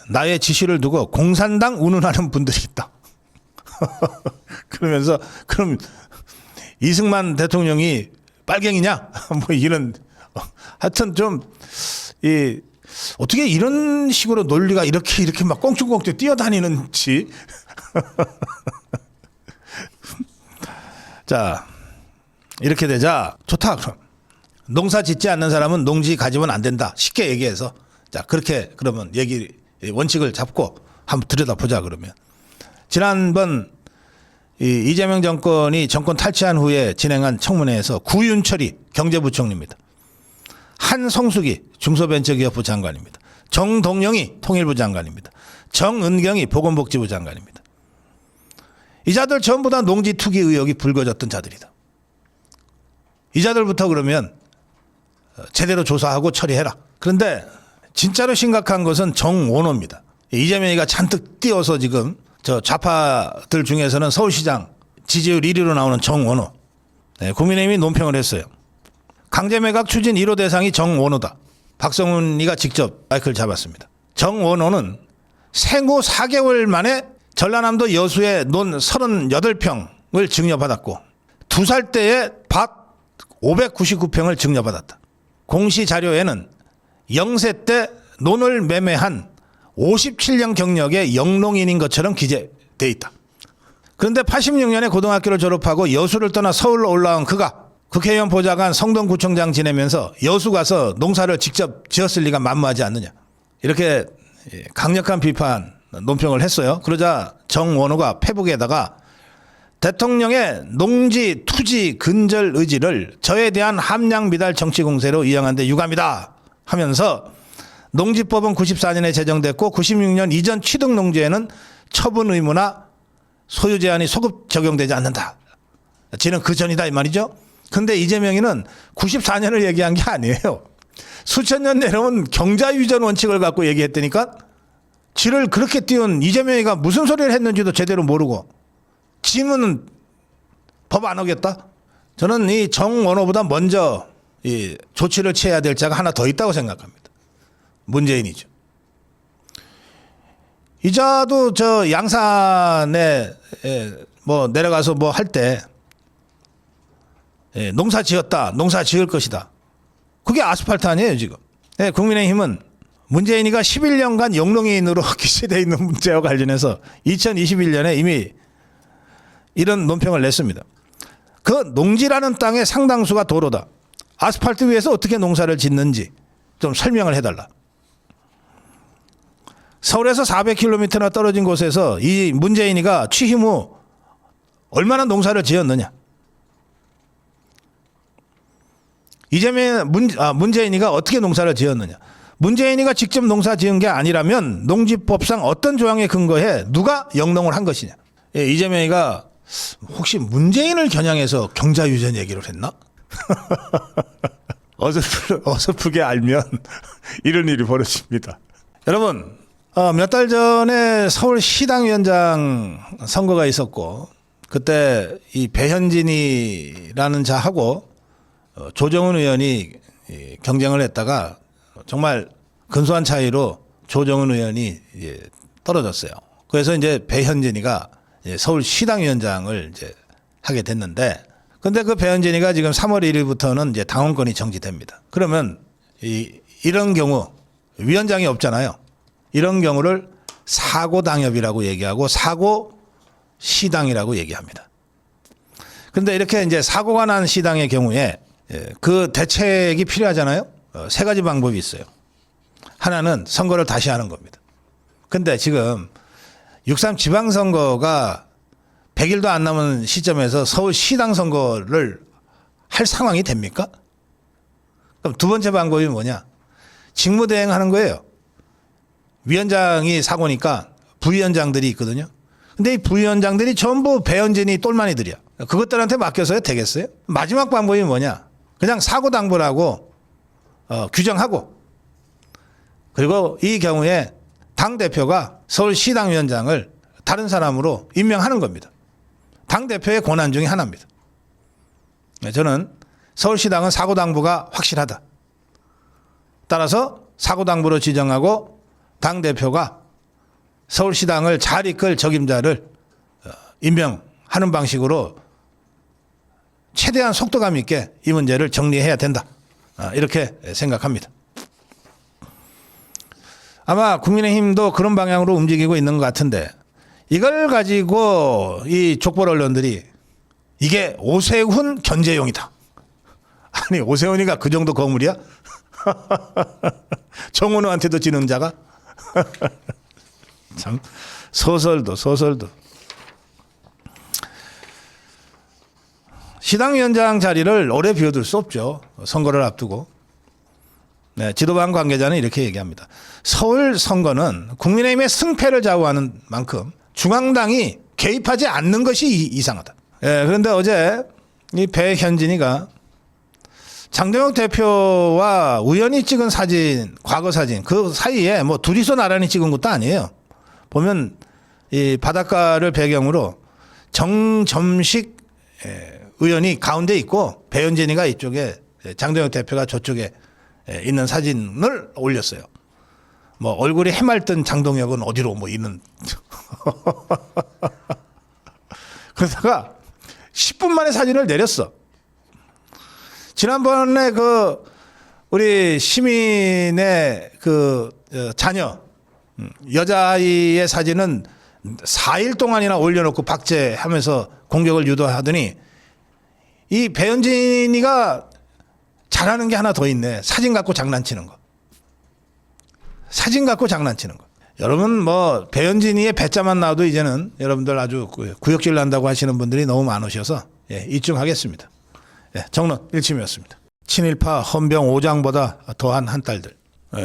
나의 지시를 두고 공산당 운운하는 분들이 있다. 그러면서 그럼 이승만 대통령이 빨갱이냐? 뭐 이런 하여튼 좀 어떻게 이런 식으로 논리가 이렇게 막 꽁충꽁충 뛰어다니는지. 자, 이렇게 되자 좋다. 그럼 농사 짓지 않는 사람은 농지 가지면 안 된다. 쉽게 얘기해서 자 그렇게 그러면 원칙을 잡고 한번 들여다보자. 그러면 지난번 이재명 정권이 정권 탈취한 후에 진행한 청문회에서 구윤철이 경제부총리입니다. 한성숙이 중소벤처기업부 장관입니다. 정동영이 통일부 장관입니다. 정은경이 보건복지부 장관입니다. 이 자들 전부 다 농지 투기 의혹이 불거졌던 자들이다. 이 자들부터 그러면 제대로 조사하고 처리해라. 그런데 진짜로 심각한 것은 정원호입니다. 이재명이가 잔뜩 띄워서 지금 저 좌파들 중에서는 서울시장 지지율 1위로 나오는 정원호. 국민의힘이 논평을 했어요. 강제매각 추진 1호 대상이 정원호다. 박성훈이가 직접 마이크를 잡았습니다. 정원호는 생후 4개월 만에 전라남도 여수의 논 38평을 증여받았고 2살 때에 밭 599평을 증여받았다. 공시 자료에는 0세 때 논을 매매한 57년 경력의 영농인인 것처럼 기재돼 있다. 그런데 86년에 고등학교를 졸업하고 여수를 떠나 서울로 올라온 그가 국회의원 보좌관 성동구청장 지내면서 여수 가서 농사를 직접 지었을 리가 만무하지 않느냐. 이렇게 강력한 비판 논평을 했어요. 그러자 정원호가 페북에다가 대통령의 농지 투지 근절 의지를 저에 대한 함량 미달 정치 공세로 이용한 데 유감이다 하면서 농지법은 94년에 제정됐고 96년 이전 취득 농지에는 처분 의무나 소유 제한이 소급 적용되지 않는다. 지는 그 전이다 이 말이죠. 근데 이재명이는 94년을 얘기한 게 아니에요. 수천 년 내려온 경자유전 원칙을 갖고 얘기했다니까. 지를 그렇게 띄운 이재명이가 무슨 소리를 했는지도 제대로 모르고 지는 법 안 하겠다. 저는 이 정원호보다 먼저 이 조치를 취해야 될 자가 하나 더 있다고 생각합니다. 문재인이죠. 이자도 저 양산에 뭐 내려가서 뭐 할 때 농사 지었다, 농사 지을 것이다. 그게 아스팔트 아니에요 지금. 국민의힘은 문재인이가 11년간 영농이인으로 기재되어 있는 문제와 관련해서 2021년에 이미 이런 논평을 냈습니다. 그 농지라는 땅의 상당수가 도로다. 아스팔트 위에서 어떻게 농사를 짓는지 좀 설명을 해달라. 서울에서 400km나 떨어진 곳에서 이 문재인이가 취임 후 얼마나 농사를 지었느냐. 문재인이가 어떻게 농사를 지었느냐. 문재인이가 직접 농사 지은 게 아니라면 농지법상 어떤 조항에 근거해 누가 영농을 한 것이냐. 이재명이가 혹시 문재인을 겨냥해서 경자유전 얘기를 했나? 어설프게 알면 이런 일이 벌어집니다. 여러분, 몇 달 전에 서울시당위원장 선거가 있었고 그때 이 배현진이라는 자하고 조정훈 의원이 경쟁을 했다가 정말 근소한 차이로 조정훈 의원이 떨어졌어요. 그래서 이제 배현진이가 서울시당위원장을 이제 하게 됐는데, 근데 그 배현진이가 지금 3월 1일부터는 이제 당원권이 정지됩니다. 그러면 이런 경우 위원장이 없잖아요. 이런 경우를 사고당협이라고 얘기하고 사고시당이라고 얘기합니다. 그런데 이렇게 이제 사고가 난 시당의 경우에 그 대책이 필요하잖아요. 세 가지 방법이 있어요. 하나는 선거를 다시 하는 겁니다. 근데 지금 6.3 지방선거가 100일도 안 남은 시점에서 서울시당 선거를 할 상황이 됩니까? 그럼 두 번째 방법이 뭐냐? 직무대행하는 거예요. 위원장이 사고니까 부위원장들이 있거든요. 근데 이 부위원장들이 전부 배현진이 똘마니들이야. 그것들한테 맡겨서야 되겠어요? 마지막 방법이 뭐냐? 그냥 사고당부라고 규정하고, 그리고 이 경우에 당대표가 서울시당위원장을 다른 사람으로 임명하는 겁니다. 당대표의 권한 중에 하나입니다. 저는 서울시당은 사고당부가 확실하다. 따라서 사고당부로 지정하고 당대표가 서울시당을 잘 이끌 적임자를 임명하는 방식으로 최대한 속도감 있게 이 문제를 정리해야 된다. 이렇게 생각합니다. 아마 국민의힘도 그런 방향으로 움직이고 있는 것 같은데, 이걸 가지고 이 족벌 언론들이 이게 오세훈 견제용이다. 아니, 오세훈이가 그 정도 거물이야? 정원우한테도 지는 자가? 참 소설도. 시당위원장 자리를 오래 비워둘 수 없죠. 선거를 앞두고. 네, 지도반 관계자는 이렇게 얘기합니다. 서울 선거는 국민의힘의 승패를 좌우하는 만큼 중앙당이 개입하지 않는 것이 이상하다. 네, 그런데 어제 이 배현진이가 장동혁 대표와 우연히 찍은 사진, 과거 사진, 그 사이에 뭐 둘이서 나란히 찍은 것도 아니에요. 보면 이 바닷가를 배경으로 정점식 의원이 가운데 있고 배현진이가 이쪽에, 장동혁 대표가 저쪽에 있는 사진을 올렸어요. 뭐 얼굴이 해맑던 장동혁은 어디로 뭐 있는. 그러다가 10분 만에 사진을 내렸어. 지난번에 그 우리 시민의 그 자녀 여자아이의 사진은 4일 동안이나 올려놓고 박제하면서 공격을 유도하더니 이 배현진이가 잘하는 게 하나 더 있네. 사진 갖고 장난치는 거. 여러분 뭐 배현진이의 배자만 나와도 이제는 여러분들 아주 구역질 난다고 하시는 분들이 너무 많으셔서 입증하겠습니다. 정론 일침이었습니다. 친일파 헌병 5장보다 더한 한딸들.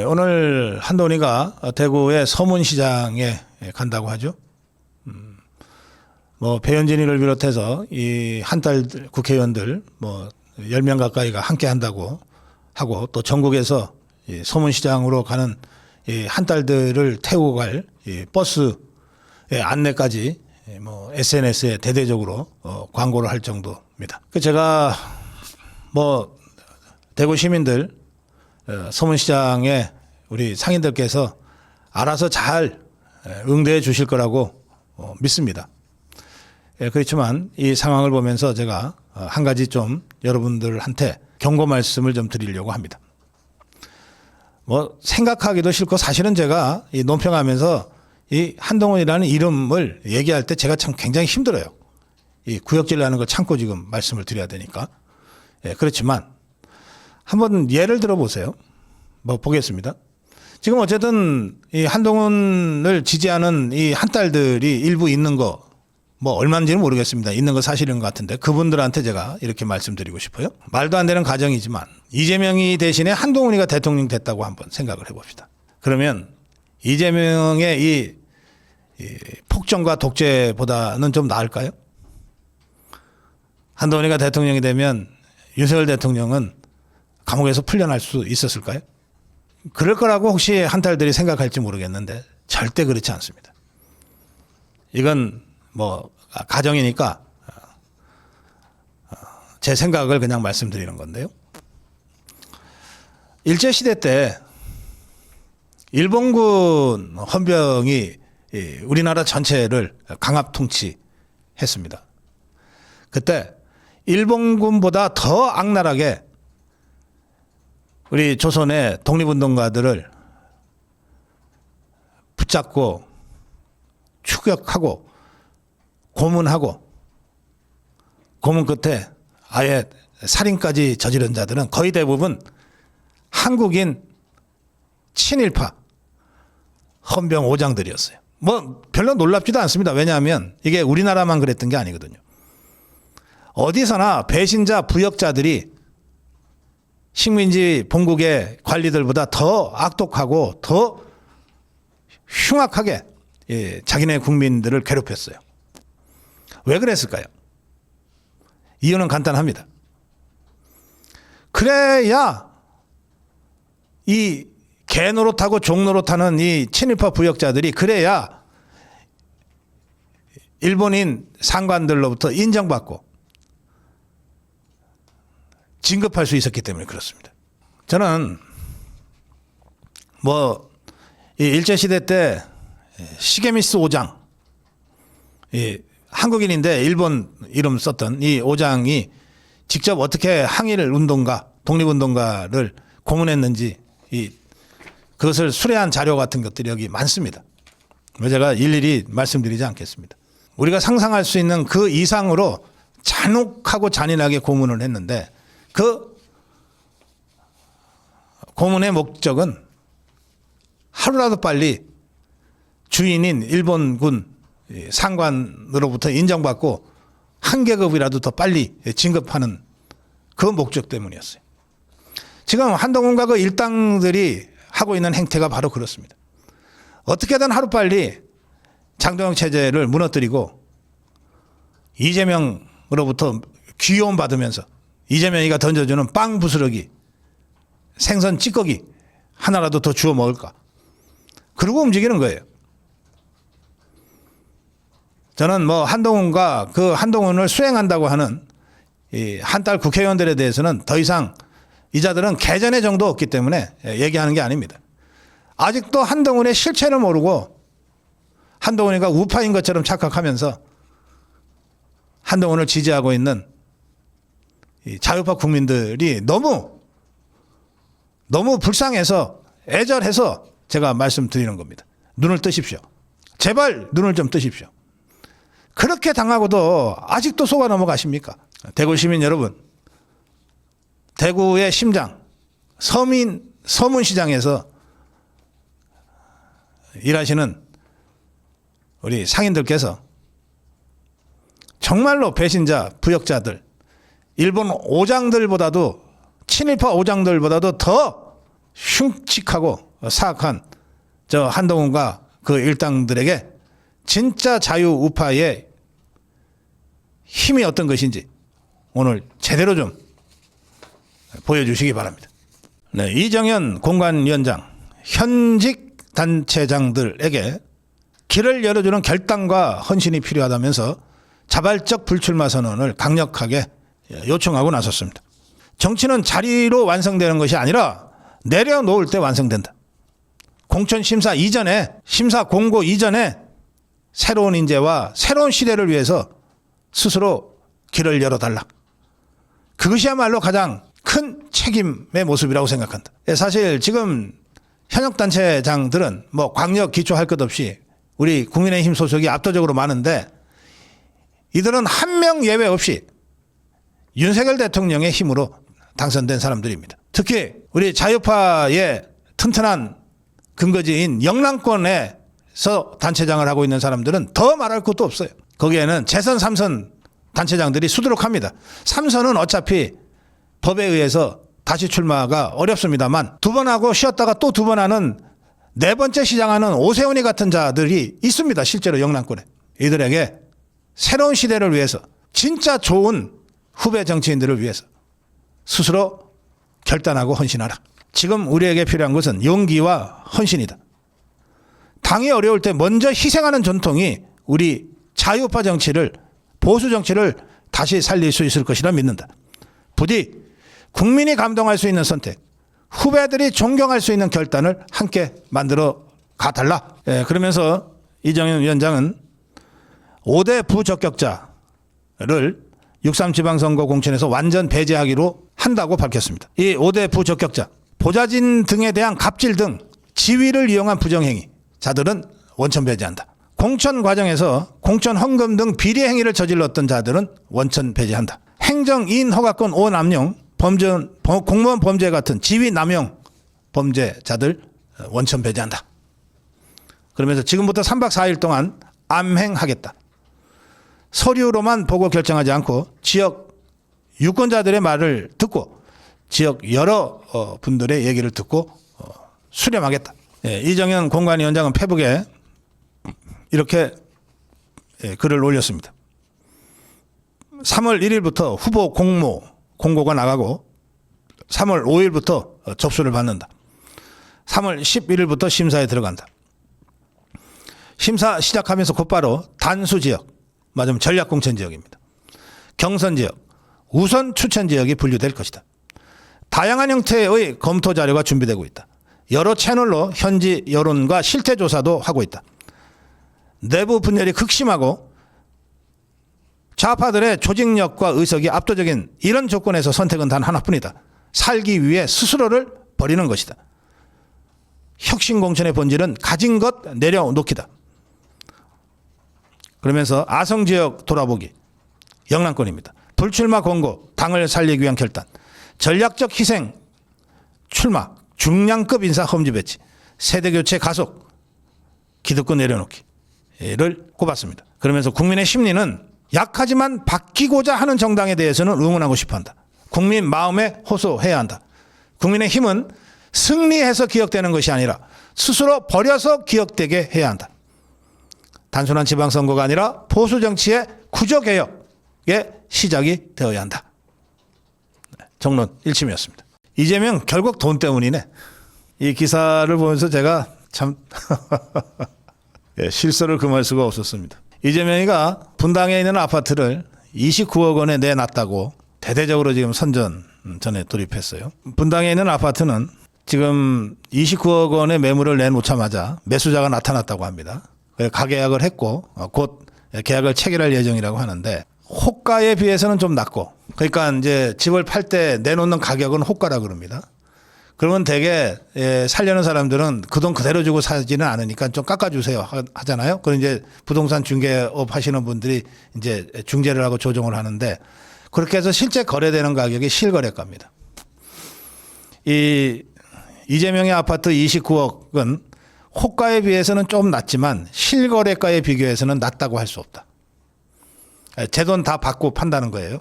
오늘 한돈이가 대구의 서문시장에 간다고 하죠. 뭐 배현진이를 비롯해서 이 한딸 국회의원들 뭐 10명 가까이가 함께 한다고 하고, 또 전국에서 이 서문시장으로 가는 이 한딸들을 태우고 갈 이 버스의 안내까지 뭐 SNS에 대대적으로 광고를 할 정도입니다. 제가 뭐 대구 시민들 서문시장에 우리 상인들께서 알아서 잘 응대해 주실 거라고 믿습니다. 그렇지만 이 상황을 보면서 제가 한 가지 좀 여러분들한테 경고 말씀을 좀 드리려고 합니다. 뭐 생각하기도 싫고 사실은 제가 이 논평하면서 이 한동훈이라는 이름을 얘기할 때 제가 참 굉장히 힘들어요. 이 구역질나는 걸 참고 지금 말씀을 드려야 되니까. 그렇지만 한번 예를 들어 보세요. 뭐 보겠습니다. 지금 어쨌든 이 한동훈을 지지하는 이 한딸들이 일부 있는 거 뭐 얼마인지는 모르겠습니다. 있는 거 사실인 것 같은데 그분들한테 제가 이렇게 말씀드리고 싶어요. 말도 안 되는 가정이지만 이재명이 대신에 한동훈이가 대통령 됐다고 한번 생각을 해봅시다. 그러면 이재명의 이 폭정과 독재보다는 좀 나을까요? 한동훈이가 대통령이 되면 윤석열 대통령은 감옥에서 풀려날 수 있었을까요? 그럴 거라고 혹시 한딸들이 생각할지 모르겠는데 절대 그렇지 않습니다. 이건 뭐 가정이니까 제 생각을 그냥 말씀드리는 건데요. 일제시대 때 일본군 헌병이 우리나라 전체를 강압 통치했습니다. 그때 일본군보다 더 악랄하게 우리 조선의 독립운동가들을 붙잡고 추격하고 고문하고 고문 끝에 아예 살인까지 저지른 자들은 거의 대부분 한국인 친일파 헌병 오장들이었어요. 뭐 별로 놀랍지도 않습니다. 왜냐하면 이게 우리나라만 그랬던 게 아니거든요. 어디서나 배신자 부역자들이 식민지 본국의 관리들보다 더 악독하고 더 흉악하게 자기네 국민들을 괴롭혔어요. 왜 그랬을까요? 이유는 간단합니다. 그래야 이 개노릇하고 종노릇하는 이 친일파 부역자들이 그래야 일본인 상관들로부터 인정받고 진급할 수 있었기 때문에 그렇습니다. 저는 뭐 이 일제시대 때 시게미스 오장, 한국인인데 일본 이름 썼던 이 오장이 직접 어떻게 항일 운동가, 독립운동가를 고문했는지 그것을 수뢰한 자료 같은 것들이 여기 많습니다. 제가 일일이 말씀드리지 않겠습니다. 우리가 상상할 수 있는 그 이상으로 잔혹하고 잔인하게 고문을 했는데 그 고문의 목적은 하루라도 빨리 주인인 일본군 상관으로부터 인정받고 한 계급이라도 더 빨리 진급하는 그 목적 때문이었어요. 지금 한동훈과 그 일당들이 하고 있는 행태가 바로 그렇습니다. 어떻게든 하루빨리 장도영 체제를 무너뜨리고 이재명으로부터 귀여움 받으면서 이재명이가 던져주는 빵 부스러기, 생선 찌꺼기 하나라도 더 주워 먹을까. 그러고 움직이는 거예요. 저는 뭐 한동훈과 그 한동훈을 수행한다고 하는 이 한딸 국회의원들에 대해서는 더 이상 이자들은 개전의 정도 없기 때문에 얘기하는 게 아닙니다. 아직도 한동훈의 실체를 모르고 한동훈이가 우파인 것처럼 착각하면서 한동훈을 지지하고 있는 이 자유파 국민들이 너무 불쌍해서 애절해서 제가 말씀드리는 겁니다. 눈을 뜨십시오. 제발 눈을 좀 뜨십시오. 그렇게 당하고도 아직도 속아 넘어가십니까? 대구 시민 여러분, 대구의 심장 서문시장에서 일하시는 우리 상인들께서 정말로 배신자 부역자들, 일본 오장들보다도 친일파 오장들보다도 더 흉측하고 사악한 저 한동훈과 그 일당들에게 진짜 자유우파의 힘이 어떤 것인지 오늘 제대로 좀 보여주시기 바랍니다. 네, 이정현 공관위원장, 현직 단체장들에게 길을 열어주는 결단과 헌신이 필요하다면서 자발적 불출마 선언을 강력하게 요청하고 나섰습니다. 정치는 자리로 완성되는 것이 아니라 내려놓을 때 완성된다. 공천 심사 이전에, 심사 공고 이전에 새로운 인재와 새로운 시대를 위해서 스스로 길을 열어달라. 그것이야말로 가장 큰 책임의 모습이라고 생각한다. 사실 지금 현역 단체장들은 뭐 광역 기초할 것 없이 우리 국민의힘 소속이 압도적으로 많은데 이들은 한 명 예외 없이 윤석열 대통령의 힘으로 당선된 사람들입니다. 특히 우리 자유파의 튼튼한 근거지인 영남권에서 단체장을 하고 있는 사람들은 더 말할 것도 없어요. 거기에는 재선 3선 단체장들이 수두룩합니다. 3선은 어차피 법에 의해서 다시 출마가 어렵습니다만 2번 하고 쉬었다가 또 2번 하는 네 번째 시장하는 오세훈이 같은 자들이 있습니다. 실제로 영남권에. 이들에게 새로운 시대를 위해서 진짜 좋은 후배 정치인들을 위해서 스스로 결단하고 헌신하라. 지금 우리에게 필요한 것은 용기와 헌신이다. 당이 어려울 때 먼저 희생하는 전통이 우리 자유파 정치를, 보수 정치를 다시 살릴 수 있을 것이라 믿는다. 부디 국민이 감동할 수 있는 선택, 후배들이 존경할 수 있는 결단을 함께 만들어 가달라. 그러면서 이정현 위원장은 5대 부적격자를 6.3 지방선거 공천에서 완전 배제하기로 한다고 밝혔습니다. 이 5대 부적격자, 보좌진 등에 대한 갑질 등 지위를 이용한 부정행위 자들은 원천 배제한다. 공천 과정에서 공천 헌금 등 비리 행위를 저질렀던 자들은 원천 배제한다. 행정이인 허가권 오남용, 공무원 범죄 같은 지위 남용 범죄자들 원천 배제한다. 그러면서 지금부터 3박 4일 동안 암행하겠다. 서류로만 보고 결정하지 않고 지역 유권자들의 말을 듣고 지역 여러 분들의 얘기를 듣고 수렴하겠다. 이정현 공관위원장은 페북에 이렇게 글을 올렸습니다. 3월 1일부터 후보 공고가 나가고 3월 5일부터 접수를 받는다. 3월 11일부터 심사에 들어간다. 심사 시작하면서 곧바로 단수 지역, 맞으면 전략공천 지역입니다. 경선 지역, 우선 추천 지역이 분류될 것이다. 다양한 형태의 검토 자료가 준비되고 있다. 여러 채널로 현지 여론과 실태 조사도 하고 있다. 내부 분열이 극심하고 좌파들의 조직력과 의석이 압도적인 이런 조건에서 선택은 단 하나뿐이다. 살기 위해 스스로를 버리는 것이다. 혁신공천의 본질은 가진 것 내려놓기다. 그러면서 아성지역 돌아보기, 영남권입니다. 불출마 권고, 당을 살리기 위한 결단, 전략적 희생, 출마, 중량급 인사 험지 배치, 세대교체 가속, 기득권 내려놓기를 꼽았습니다. 그러면서 국민의 심리는 약하지만 바뀌고자 하는 정당에 대해서는 응원하고 싶어한다. 국민 마음에 호소해야 한다. 국민의 힘은 승리해서 기억되는 것이 아니라 스스로 버려서 기억되게 해야 한다. 단순한 지방선거가 아니라 보수정치의 구조개혁의 시작이 되어야 한다. 정론 1침이었습니다. 이재명 결국 돈 때문이네. 이 기사를 보면서 제가 참 실소를 금할 수가 없었습니다. 이재명이가 분당에 있는 아파트를 29억 원에 내놨다고 대대적으로 지금 선전전에 돌입했어요. 분당에 있는 아파트는 지금 29억 원의 매물을 내놓자마자 매수자가 나타났다고 합니다. 가계약을 했고 곧 계약을 체결할 예정이라고 하는데 호가에 비해서는 좀 낮고, 그러니까 이제 집을 팔 때 내놓는 가격은 호가라 그럽니다. 그러면 되게 살려는 사람들은 그 돈 그대로 주고 사지는 않으니까 좀 깎아주세요 하잖아요. 그럼 이제 부동산 중개업 하시는 분들이 이제 중재를 하고 조정을 하는데, 그렇게 해서 실제 거래되는 가격이 실거래가입니다. 이 이재명의 아파트 29억은 호가에 비해서는 좀 낮지만 실거래가에 비교해서는 낮다고 할 수 없다. 제 돈 다 받고 판다는 거예요.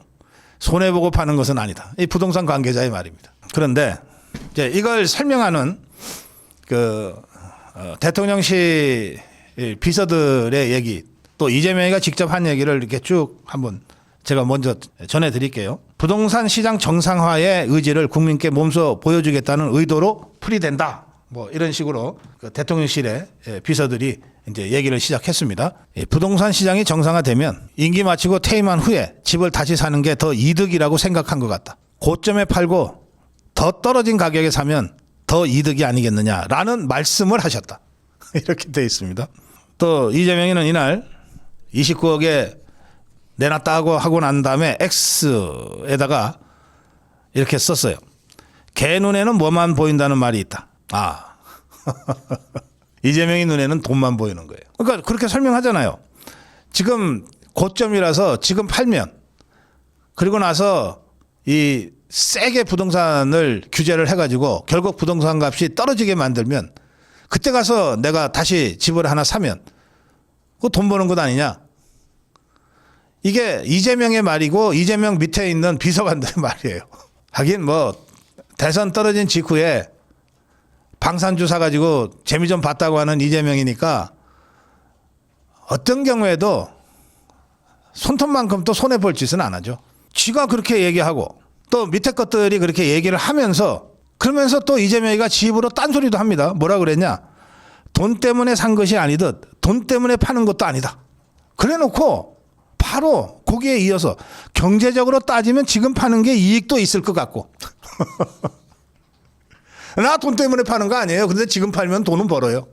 손해보고 파는 것은 아니다. 이 부동산 관계자의 말입니다. 그런데 이제 이걸 설명하는 대통령실 비서들의 얘기, 또 이재명이가 직접 한 얘기를 이렇게 쭉 한번 제가 먼저 전해드릴게요. 부동산 시장 정상화의 의지를 국민께 몸소 보여주겠다는 의도로 풀이된다. 뭐 이런 식으로 대통령실의 비서들이 이제 얘기를 시작했습니다. 부동산 시장이 정상화되면 임기 마치고 퇴임한 후에 집을 다시 사는 게 더 이득이라고 생각한 것 같다. 고점에 팔고 더 떨어진 가격에 사면 더 더 이득이 아니겠느냐라는 말씀을 하셨다. 이렇게 되어 있습니다. 또 이재명이는 이날 29억에 내놨다고 하고 난 다음에 X에다가 이렇게 썼어요. 개 눈에는 뭐만 보인다는 말이 있다. 아, 이재명이 눈에는 돈만 보이는 거예요. 그러니까 그렇게 설명하잖아요. 지금 고점이라서 지금 팔면, 그리고 나서 이 세게 부동산을 규제를 해가지고 결국 부동산 값이 떨어지게 만들면 그때 가서 내가 다시 집을 하나 사면 그거 돈 버는 것 아니냐. 이게 이재명의 말이고 이재명 밑에 있는 비서관들의 말이에요. 하긴 뭐 대선 떨어진 직후에 방산주 사가지고 재미 좀 봤다고 하는 이재명이니까 어떤 경우에도 손톱만큼 또 손해볼 짓은 안 하죠. 쥐가 그렇게 얘기하고 또 밑에 것들이 그렇게 얘기를 하면서, 그러면서 또 이재명이가 지 입으로 딴소리도 합니다. 뭐라 그랬냐. 돈 때문에 산 것이 아니듯 돈 때문에 파는 것도 아니다. 그래 놓고 바로 거기에 이어서 경제적으로 따지면 지금 파는 게 이익도 있을 것 같고 나 돈 때문에 파는 거 아니에요. 근데 지금 팔면 돈은 벌어요.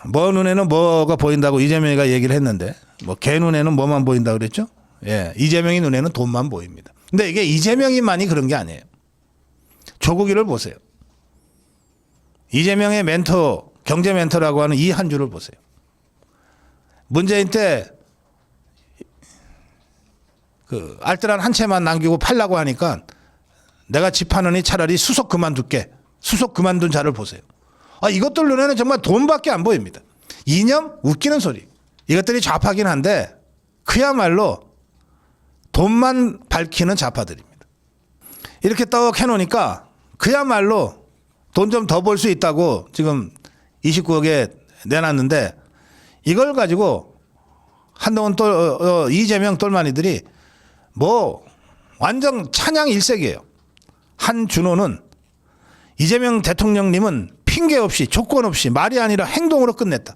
뭐 눈에는 뭐가 보인다고 이재명이가 얘기를 했는데 뭐 개 눈에는 뭐만 보인다 그랬죠. 예, 이재명이 눈에는 돈만 보입니다. 근데 이게 이재명이만이 그런 게 아니에요. 조국이를 보세요. 이재명의 멘토, 경제 멘토라고 하는 이한주를 보세요. 문재인 때 그 알뜰한 한 채만 남기고 팔라고 하니까 내가 집 파느니 차라리 수속 그만둘게. 수속 그만둔 자를 보세요. 아, 이것들 눈에는 정말 돈밖에 안 보입니다. 이념? 웃기는 소리. 이것들이 좌파긴 한데 그야말로 돈만 밝히는 좌파들입니다. 이렇게 떡 해놓으니까 그야말로 돈 좀 더 벌 수 있다고 지금 29억에 내놨는데 이걸 가지고 한동훈 이재명 똘마니들이 뭐 완전 찬양 일색이에요. 한준호는 이재명 대통령님은 핑계 없이 조건 없이 말이 아니라 행동으로 끝냈다.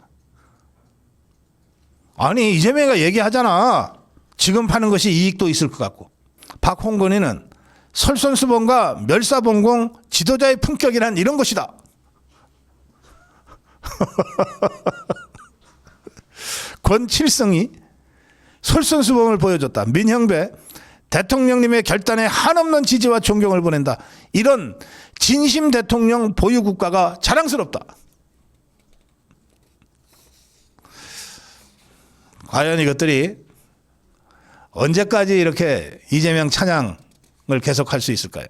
아니 이재명이가 얘기하잖아. 지금 파는 것이 이익도 있을 것 같고. 박홍근이는 설선수범과 멸사봉공 지도자의 품격이란 이런 것이다. 권칠성이 솔선수범을 보여줬다. 민형배 대통령님의 결단에 한없는 지지와 존경을 보낸다. 이런 진심 대통령 보유 국가가 자랑스럽다. 과연 이것들이 언제까지 이렇게 이재명 찬양을 계속할 수 있을까요?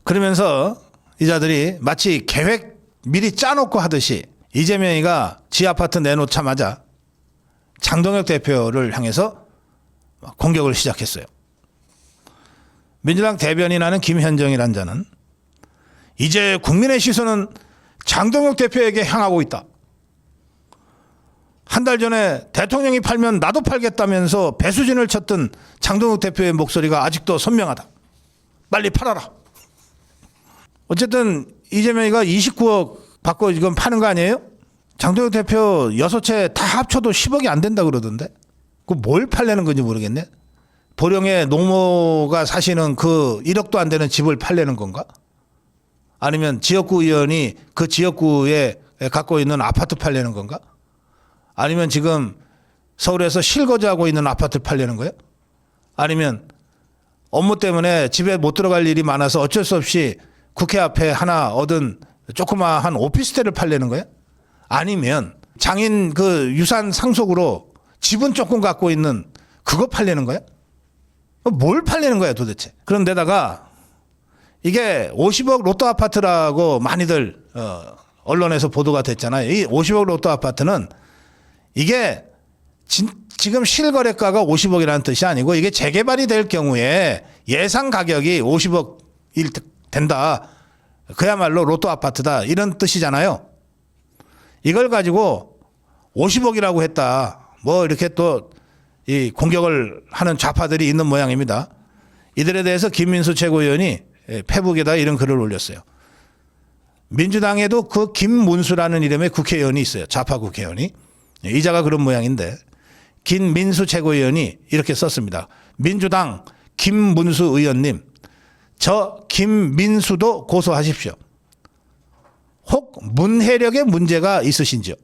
그러면서 이 자들이 마치 계획 미리 짜놓고 하듯이 이재명이가 지 아파트 내놓자마자 장동혁 대표를 향해서 공격을 시작했어요. 민주당 대변인하는 김현정이라는 자는 이제 국민의 시선은 장동혁 대표에게 향하고 있다. 한 달 전에 대통령이 팔면 나도 팔겠다면서 배수진을 쳤던 장동혁 대표의 목소리가 아직도 선명하다. 빨리 팔아라. 어쨌든 이재명이가 29억 받고 지금 파는 거 아니에요? 장동혁 대표 6채 다 합쳐도 10억이 안 된다 그러던데. 그 뭘 팔려는 건지 모르겠네. 보령에 노모가 사시는 그 1억도 안 되는 집을 팔려는 건가? 아니면 지역구 의원이 그 지역구에 갖고 있는 아파트 팔려는 건가? 아니면 지금 서울에서 실거주하고 있는 아파트 팔려는 거예요? 아니면 업무 때문에 집에 못 들어갈 일이 많아서 어쩔 수 없이 국회 앞에 하나 얻은 조그마한 오피스텔을 팔려는 거예요? 아니면 장인 그 유산 상속으로 집은 조금 갖고 있는 그거 팔려는 거예요? 뭘 팔려는 거야 도대체? 그런데다가 이게 50억 로또 아파트라고 많이들 언론에서 보도가 됐잖아요. 이 50억 로또 아파트는 이게 지금 실거래가가 50억이라는 뜻이 아니고 이게 재개발이 될 경우에 예상 가격이 50억일 된다. 그야말로 로또 아파트다. 이런 뜻이잖아요. 이걸 가지고 50억이라고 했다. 뭐 이렇게 또 이 공격을 하는 좌파들이 있는 모양입니다. 이들에 대해서 김민수 최고위원이 페북에다 이런 글을 올렸어요. 민주당에도 그 김문수라는 이름의 국회의원이 있어요. 좌파 국회의원이. 이자가 그런 모양인데 김민수 최고위원이 이렇게 썼습니다. 민주당 김문수 의원님, 저 김민수도 고소하십시오. 혹 문해력에 문제가 있으신지요?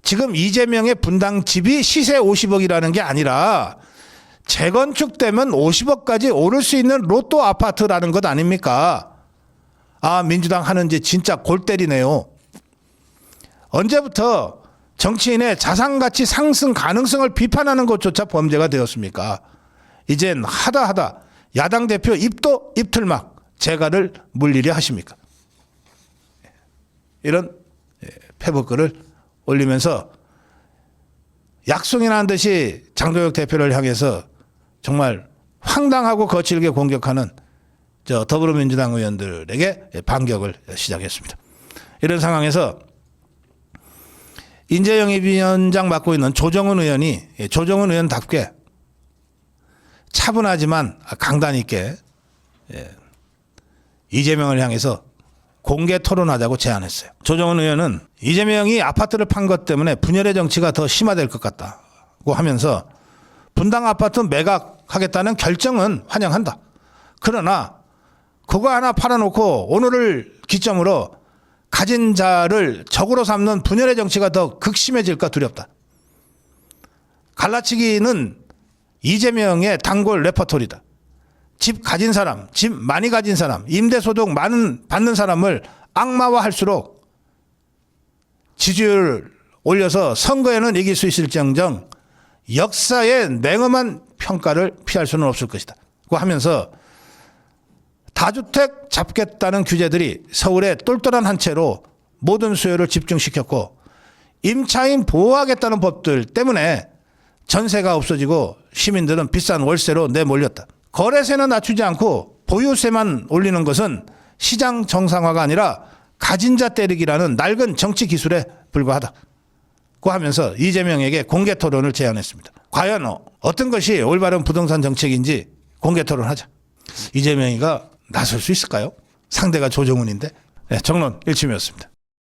지금 이재명의 분당 집이 시세 50억이라는 게 아니라 재건축되면 50억까지 오를 수 있는 로또 아파트라는 것 아닙니까? 아, 민주당 하는 짓 진짜 골 때리네요. 언제부터 정치인의 자산가치 상승 가능성을 비판하는 것조차 범죄가 되었습니까? 이젠 하다 야당 대표 입도 입틀막 재갈을 물리려 하십니까? 이런 페북글을 올리면서 약속이나 한 듯이 장도혁 대표를 향해서 정말 황당하고 거칠게 공격하는 더불어민주당 의원들에게 반격을 시작했습니다. 이런 상황에서 인재영입위원장 맡고 있는 조정은 의원이 조정은 의원답게 차분하지만 강단 있게 이재명을 향해서 공개 토론하자고 제안했어요. 조정은 의원은 이재명이 아파트를 판 것 때문에 분열의 정치가 더 심화될 것 같다고 하면서 분당 아파트 매각하겠다는 결정은 환영한다. 그러나 그거 하나 팔아놓고 오늘을 기점으로 가진 자를 적으로 삼는 분열의 정치가 더 극심해질까 두렵다. 갈라치기는 이재명의 단골 레퍼토리다. 집 가진 사람, 집 많이 가진 사람, 임대소득 많은 받는 사람을 악마화할수록 지지율을 올려서 선거에는 이길 수 있을지언정 역사의 냉엄한 평가를 피할 수는 없을 것이다. 고 하면서 다주택 잡겠다는 규제들이 서울의 똘똘한 한 채로 모든 수요를 집중시켰고 임차인 보호하겠다는 법들 때문에 전세가 없어지고 시민들은 비싼 월세로 내몰렸다. 거래세는 낮추지 않고 보유세만 올리는 것은 시장 정상화가 아니라 가진 자 때리기라는 낡은 정치 기술에 불과하다. 고 하면서 이재명에게 공개 토론을 제안했습니다. 과연 어떤 것이 올바른 부동산 정책인지 공개 토론하자. 이재명이가 나설 수 있을까요? 상대가 조정훈인데. 네, 정론 일침이었습니다.